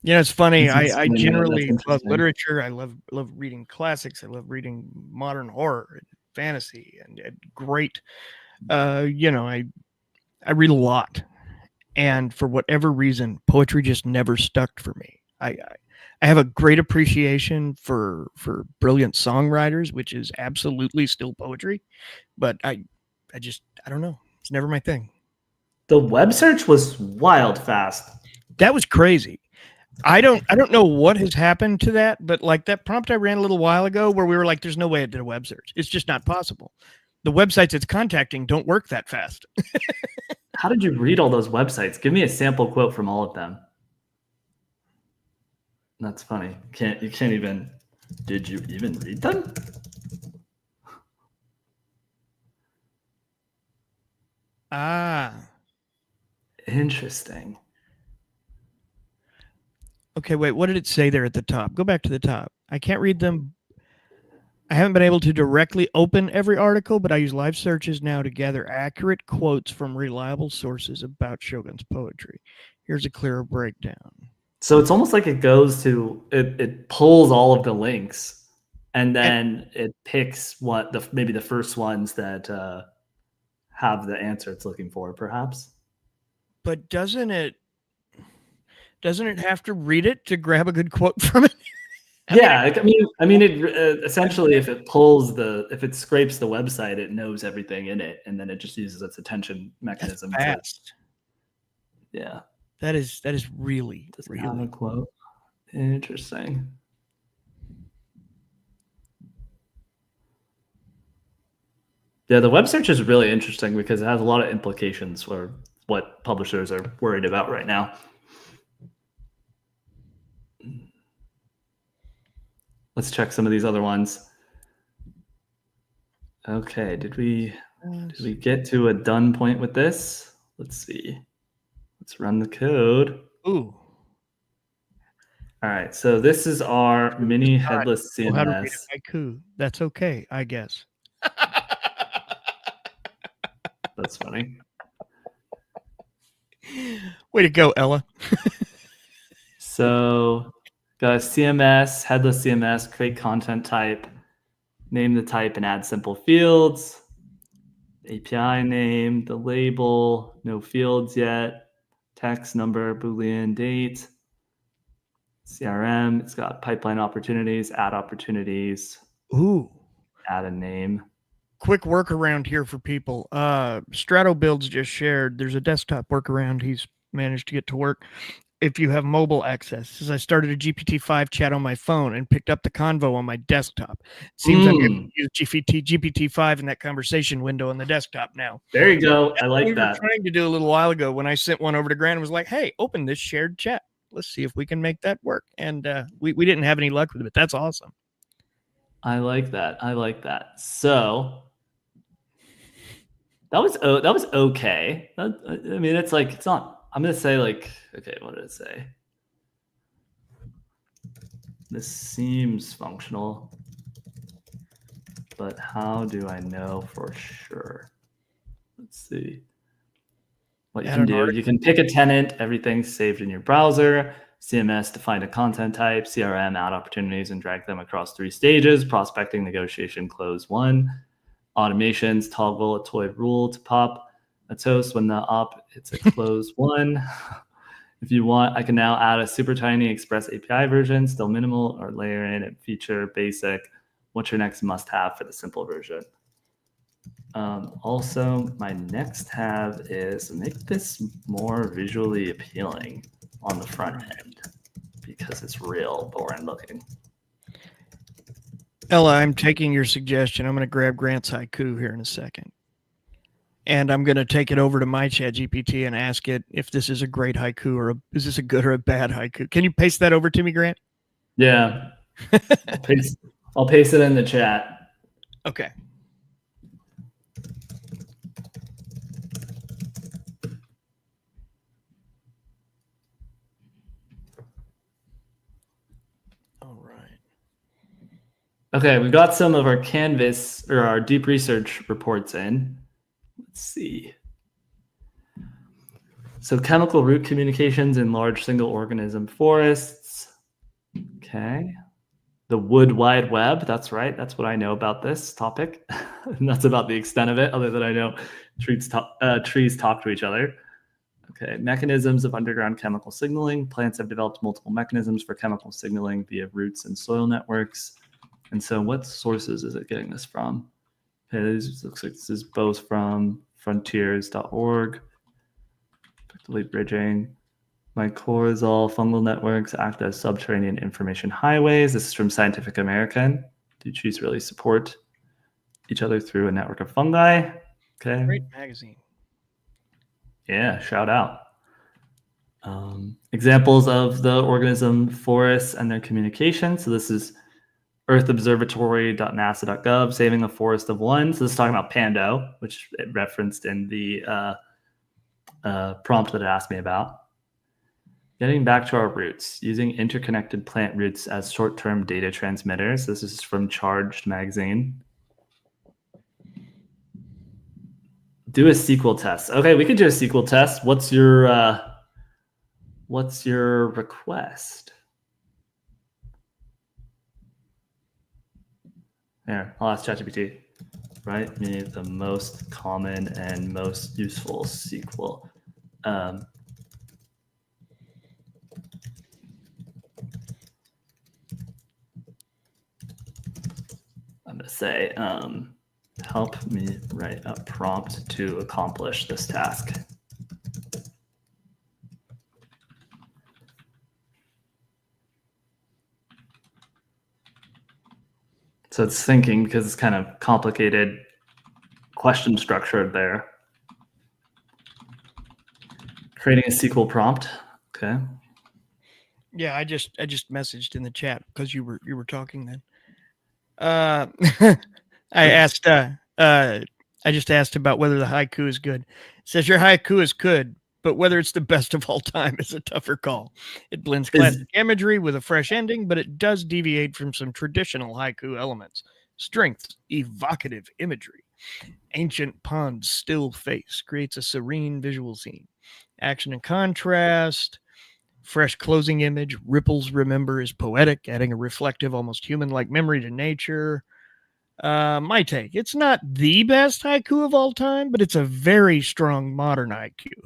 You know, it's funny. I That's generally love interesting. literature. I love reading classics. I love reading modern horror and fantasy and great. You know, I read a lot, and for whatever reason, poetry just never stuck for me. I have a great appreciation for brilliant songwriters, which is absolutely still poetry, but I don't know. It's never my thing. The web search was wild fast. That was crazy. I don't know what has happened to that, but like that prompt I ran a little while ago where we were like, there's no way it did a web search. It's just not possible. The websites it's contacting don't work that fast. How did you read all those websites? Give me a sample quote from all of them. That's funny. You can't even. Did you even read them? Ah. Interesting. Okay, wait, what did it say there at the top? Go back to the top. I can't read them. I haven't been able to directly open every article, but I use live searches now to gather accurate quotes from reliable sources about Shogun's poetry. Here's a clearer breakdown. So it's almost like it goes to it pulls all of the links and then it picks maybe the first ones that have the answer it's looking for, perhaps. But doesn't it have to read it to grab a good quote from it? I mean, it essentially if it scrapes the website, it knows everything in it, and then it just uses its attention mechanism. Fast. Yeah, that is really really have a quote. Interesting. Yeah, the web search is really interesting because it has a lot of implications for what publishers are worried about right now. Let's check some of these other ones. Okay, did we get to a done point with this? Let's see. Let's run the code. Ooh. All right, so this is our mini headless CMS. How to read a haiku. That's okay, I guess. That's funny. Way to go, Ella. So, got a CMS, headless CMS, create content type, name the type and add simple fields, API name, the label, no fields yet, text, number, Boolean, date, CRM, it's got pipeline opportunities, add opportunities. Ooh. Add a name. Quick workaround here for people. Strato Builds just shared, there's a desktop workaround he's managed to get to work. If you have mobile access, as I started a GPT-5 chat on my phone and picked up the convo on my desktop. It seems I'm able to use GPT-5 in that conversation window on the desktop now. There you go. I like that. We were trying to do a little while ago when I sent one over to Grant and was like, hey, open this shared chat. Let's see if we can make that work. And we didn't have any luck with it, but that's awesome. I like that. I like that. So that was okay. I mean, it's like, it's not, I'm going to say like, okay, what did it say? This seems functional, but how do I know for sure? Let's see. What you can do, you can pick a tenant, everything's saved in your browser, CMS to find a content type, CRM, add opportunities and drag them across 3 stages, prospecting, negotiation, close 1, automations, toggle a toy rule to pop a toast when the op hits a close 1. If you want, I can now add a super tiny Express API version, still minimal, or layer in a feature basic. What's your next must-have for the simple version? Also, my next tab is make this more visually appealing on the front end because it's real boring looking. Ella, I'm taking your suggestion. I'm going to grab Grant's haiku here in a second. And I'm going to take it over to my ChatGPT and ask it if this is a great haiku or is this a good or a bad haiku. Can you paste that over to me, Grant? Yeah. I'll paste it in the chat. Okay. All right. Okay, we got some of our Canvas or our deep research reports in. Let's see. So chemical root communications in large single organism forests. Okay. The wood wide web. That's right. That's what I know about this topic. And that's about the extent of it, other than I know trees talk to each other. Okay. Mechanisms of underground chemical signaling. Plants have developed multiple mechanisms for chemical signaling via roots and soil networks. And so what sources is it getting this from? Okay, this looks like this is both from frontiers.org, effectively bridging. Mycorrhizal fungal networks act as subterranean information highways. This is from Scientific American. Do trees really support each other through a network of fungi? Okay. Great magazine. Yeah, shout out. Examples of the organism forests and their communication. So this is earthobservatory.nasa.gov, saving a forest of one. So this is talking about Pando, which it referenced in the prompt that it asked me about. Getting back to our roots, using interconnected plant roots as short-term data transmitters. This is from Charged magazine. Do a SQL test. Okay, we could do a SQL test. What's your request? Here, I'll ask ChatGPT. Write me the most common and most useful SQL. I'm going to say, help me write a prompt to accomplish this task. So it's thinking because it's kind of complicated question structured there. Creating a SQL prompt. Okay. Yeah, I just messaged in the chat because you were talking then. I just asked about whether the haiku is good. It says your haiku is good, but whether it's the best of all time is a tougher call. It blends classic imagery with a fresh ending, but it does deviate from some traditional haiku elements. Strengths, evocative imagery. Ancient pond's still face creates a serene visual scene. Action and contrast. Fresh closing image. Ripples remember is poetic, adding a reflective, almost human-like memory to nature. My take. It's not the best haiku of all time, but it's a very strong modern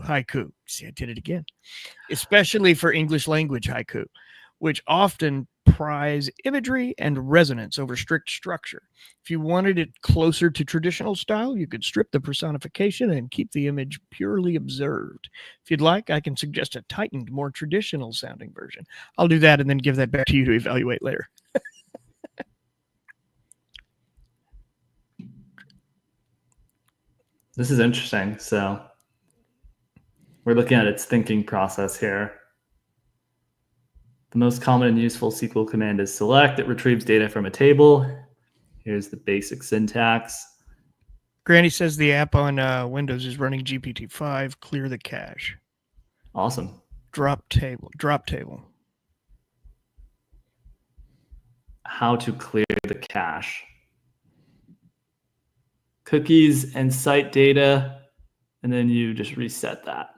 haiku. See, I did it again. Especially for English language haiku, which often prize imagery and resonance over strict structure. If you wanted it closer to traditional style, you could strip the personification and keep the image purely observed. If you'd like, I can suggest a tightened, more traditional sounding version. I'll do that and then give that back to you to evaluate later. This is interesting. So we're looking at its thinking process here. The most common and useful SQL command is select. It retrieves data from a table. Here's the basic syntax. Granny says the app on Windows is running GPT-5. Clear the cache. Awesome. Drop table. How to clear the cache. Cookies and site data, and then you just reset that.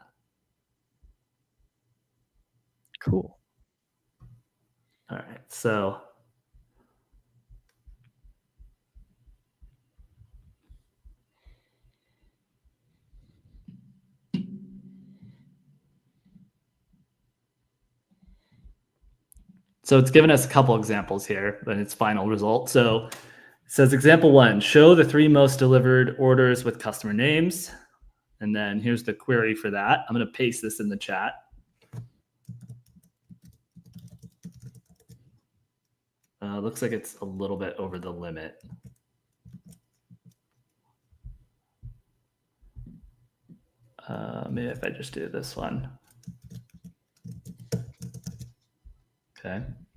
Cool. All right, so it's given us a couple examples here in its final result. So it says example 1, show the 3 most delivered orders with customer names. And then here's the query for that. I'm going to paste this in the chat. Looks like it's a little bit over the limit. Maybe if I just do this one.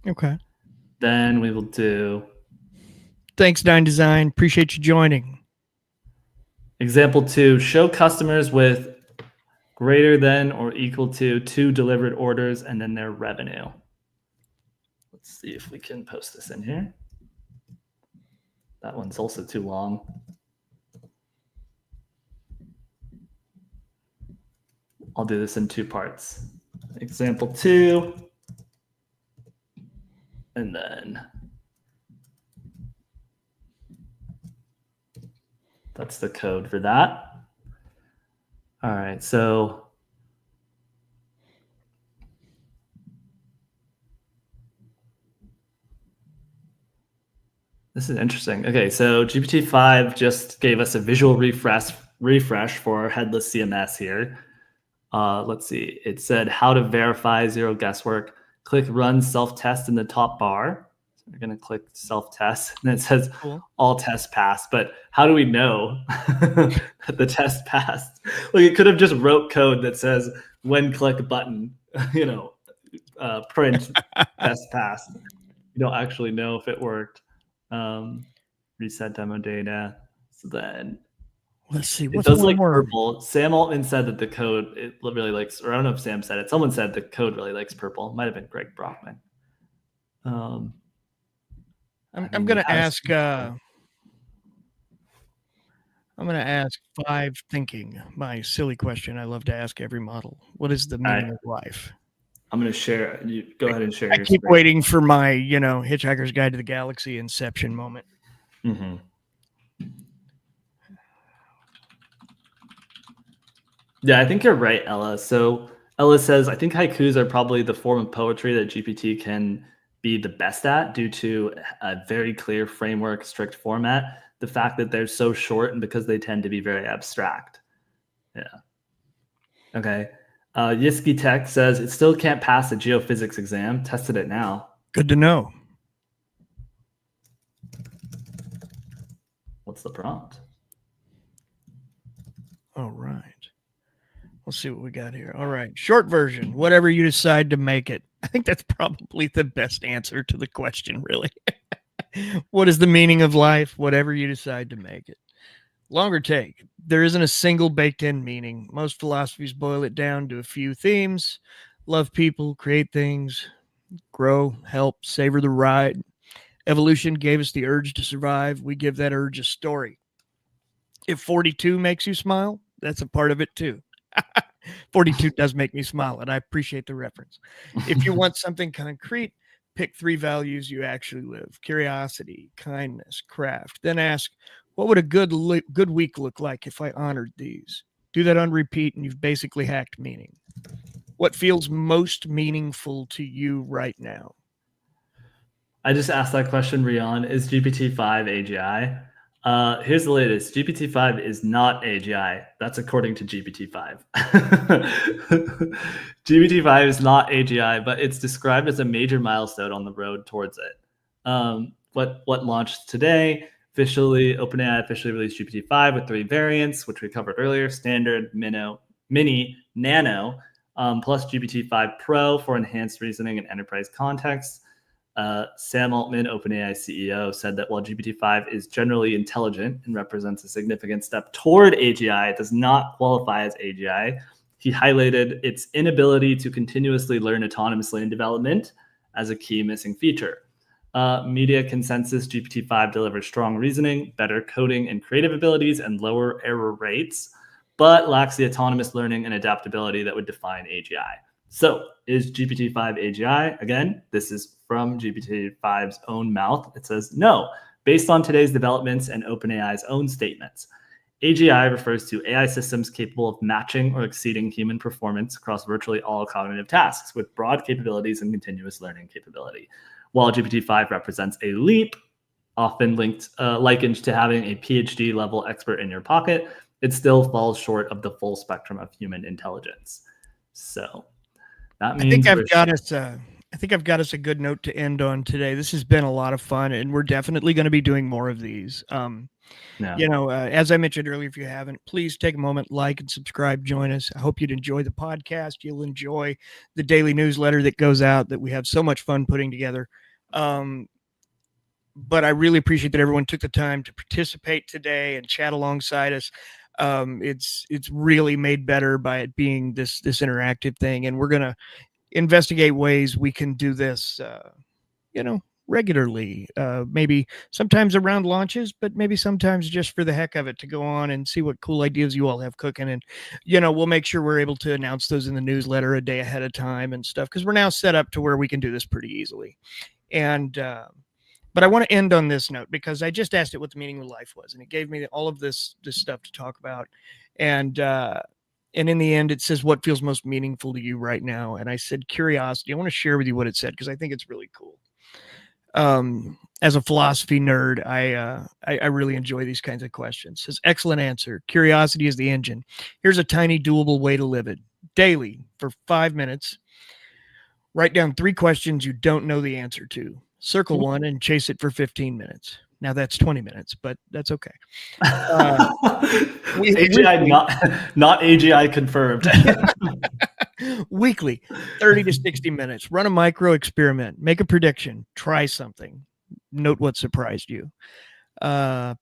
Okay. Then we will do. Thanks, Dine Design. Appreciate you joining. Example 2, show customers with greater than or equal to 2 delivered orders and then their revenue. Let's see if we can post this in here. That one's also too long. I'll do this in 2 parts. Example 2, and then that's the code for that. All right, so this is interesting. Okay, so GPT-5 just gave us a visual refresh for our headless CMS here. Let's see. It said how to verify, zero guesswork. Click run self-test in the top bar. So we're going to click self-test, and it says all tests passed. But how do we know that the test passed? Like, it could have just wrote code that says when click button, print test passed. You don't actually know if it worked. Reset demo data. So then let's see. It does like purple. Sam Altman said that the code it really likes, or I don't know if Sam said it. Someone said the code really likes purple. It might have been Greg Brockman. I'm going to ask. I'm going to ask 5 thinking. My silly question I love to ask every model. What is the meaning of life? I'm going to share. You go ahead and share. I keep waiting for my, Hitchhiker's Guide to the Galaxy Inception moment. Mm-hmm. Yeah, I think you're right, Ella. So Ella says, I think haikus are probably the form of poetry that GPT can be the best at due to a very clear framework, strict format. The fact that they're so short and because they tend to be very abstract. Yeah. Okay. Yiski Tech says it still can't pass the geophysics exam. Tested it now. Good to know. What's the prompt? All right. Let's see what we got here. All right. Short version, whatever you decide to make it. I think that's probably the best answer to the question, really. What is the meaning of life? Whatever you decide to make it. Longer take. There isn't a single baked-in meaning. Most philosophies boil it down to a few themes. Love people, create things, grow, help, savor the ride. Evolution gave us the urge to survive. We give that urge a story. If 42 makes you smile, that's a part of it too. 42 does make me smile, and I appreciate the reference. If you want something concrete, pick 3 values you actually live: curiosity, kindness, craft. Then ask, what would a good week look like if I honored these? Do that on repeat, and you've basically hacked meaning. What feels most meaningful to you right now? I just asked that question, Rian. Is GPT-5 AGI? Here's the latest. GPT-5 is not AGI. That's according to GPT-5. GPT-5 is not AGI, but it's described as a major milestone on the road towards it. What launched today? OpenAI officially released GPT-5 with 3 variants, which we covered earlier: standard, mini, nano, plus GPT-5 Pro for enhanced reasoning and enterprise context. Sam Altman, OpenAI CEO, said that while GPT-5 is generally intelligent and represents a significant step toward AGI, it does not qualify as AGI. He highlighted its inability to continuously learn autonomously in development as a key missing feature. Media consensus: GPT-5 delivers strong reasoning, better coding and creative abilities, and lower error rates, but lacks the autonomous learning and adaptability that would define AGI. So is GPT-5 AGI? Again, this is from GPT-5's own mouth. It says, no, based on today's developments and OpenAI's own statements. AGI refers to AI systems capable of matching or exceeding human performance across virtually all cognitive tasks with broad capabilities and continuous learning capability. While GPT-5 represents a leap, often likened to having a PhD level expert in your pocket, it still falls short of the full spectrum of human intelligence. So that means I think I've got us a good note to end on today. This has been a lot of fun, and we're definitely going to be doing more of these. As I mentioned earlier, if you haven't, please take a moment, like and subscribe, join us. I hope you'd enjoy the podcast. You'll enjoy the daily newsletter that goes out that we have so much fun putting together. But I really appreciate that everyone took the time to participate today and chat alongside us. It's really made better by it being this interactive thing, and we're going to investigate ways we can do this, regularly, maybe sometimes around launches, but maybe sometimes just for the heck of it to go on and see what cool ideas you all have cooking. And, we'll make sure we're able to announce those in the newsletter a day ahead of time and stuff, because we're now set up to where we can do this pretty easily. And, but I want to end on this note because I just asked it what the meaning of life was, and it gave me all of this stuff to talk about. And in the end, it says, what feels most meaningful to you right now? And I said, curiosity. I want to share with you what it said because I think it's really cool. As a philosophy nerd, I really enjoy these kinds of questions. It says, excellent answer. Curiosity is the engine. Here's a tiny doable way to live it. Daily, for 5 minutes, write down 3 questions you don't know the answer to. Circle one and chase it for 15 minutes. Now that's 20 minutes, but that's okay. AGI not AGI confirmed. Weekly, 30 to 60 minutes. Run a micro experiment. Make a prediction. Try something. Note what surprised you.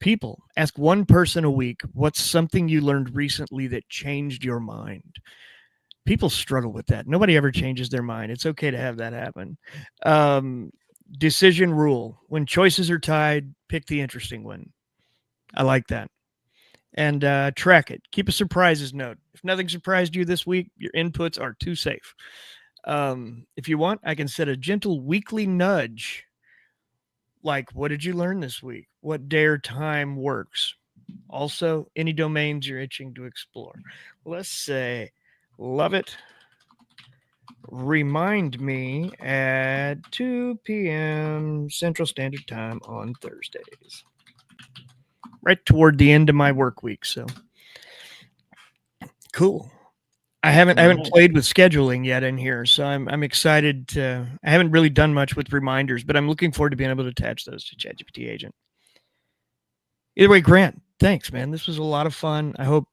People, ask one person a week, what's something you learned recently that changed your mind? People struggle with that. Nobody ever changes their mind. It's okay to have that happen. Decision rule. When choices are tied, pick the interesting one. I like that. And track it. Keep a surprises note. If nothing surprised you this week, your inputs are too safe. If you want, I can set a gentle weekly nudge. Like, what did you learn this week? What day or time works? Also, any domains you're itching to explore. Let's say, love it. Remind me at 2 p.m. Central Standard Time on Thursdays. Right toward the end of my work week. So cool. I haven't played with scheduling yet in here, so I'm excited to. I haven't really done much with reminders, but I'm looking forward to being able to attach those to ChatGPT Agent. Either way, Grant, thanks, man. This was a lot of fun. I hope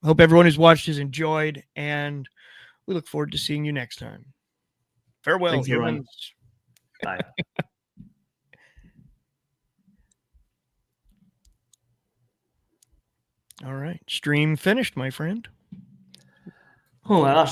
hope everyone who's watched has enjoyed, and we look forward to seeing you next time. Farewell, Thanks, humans. Bye. All right, stream finished, my friend. Oh my gosh.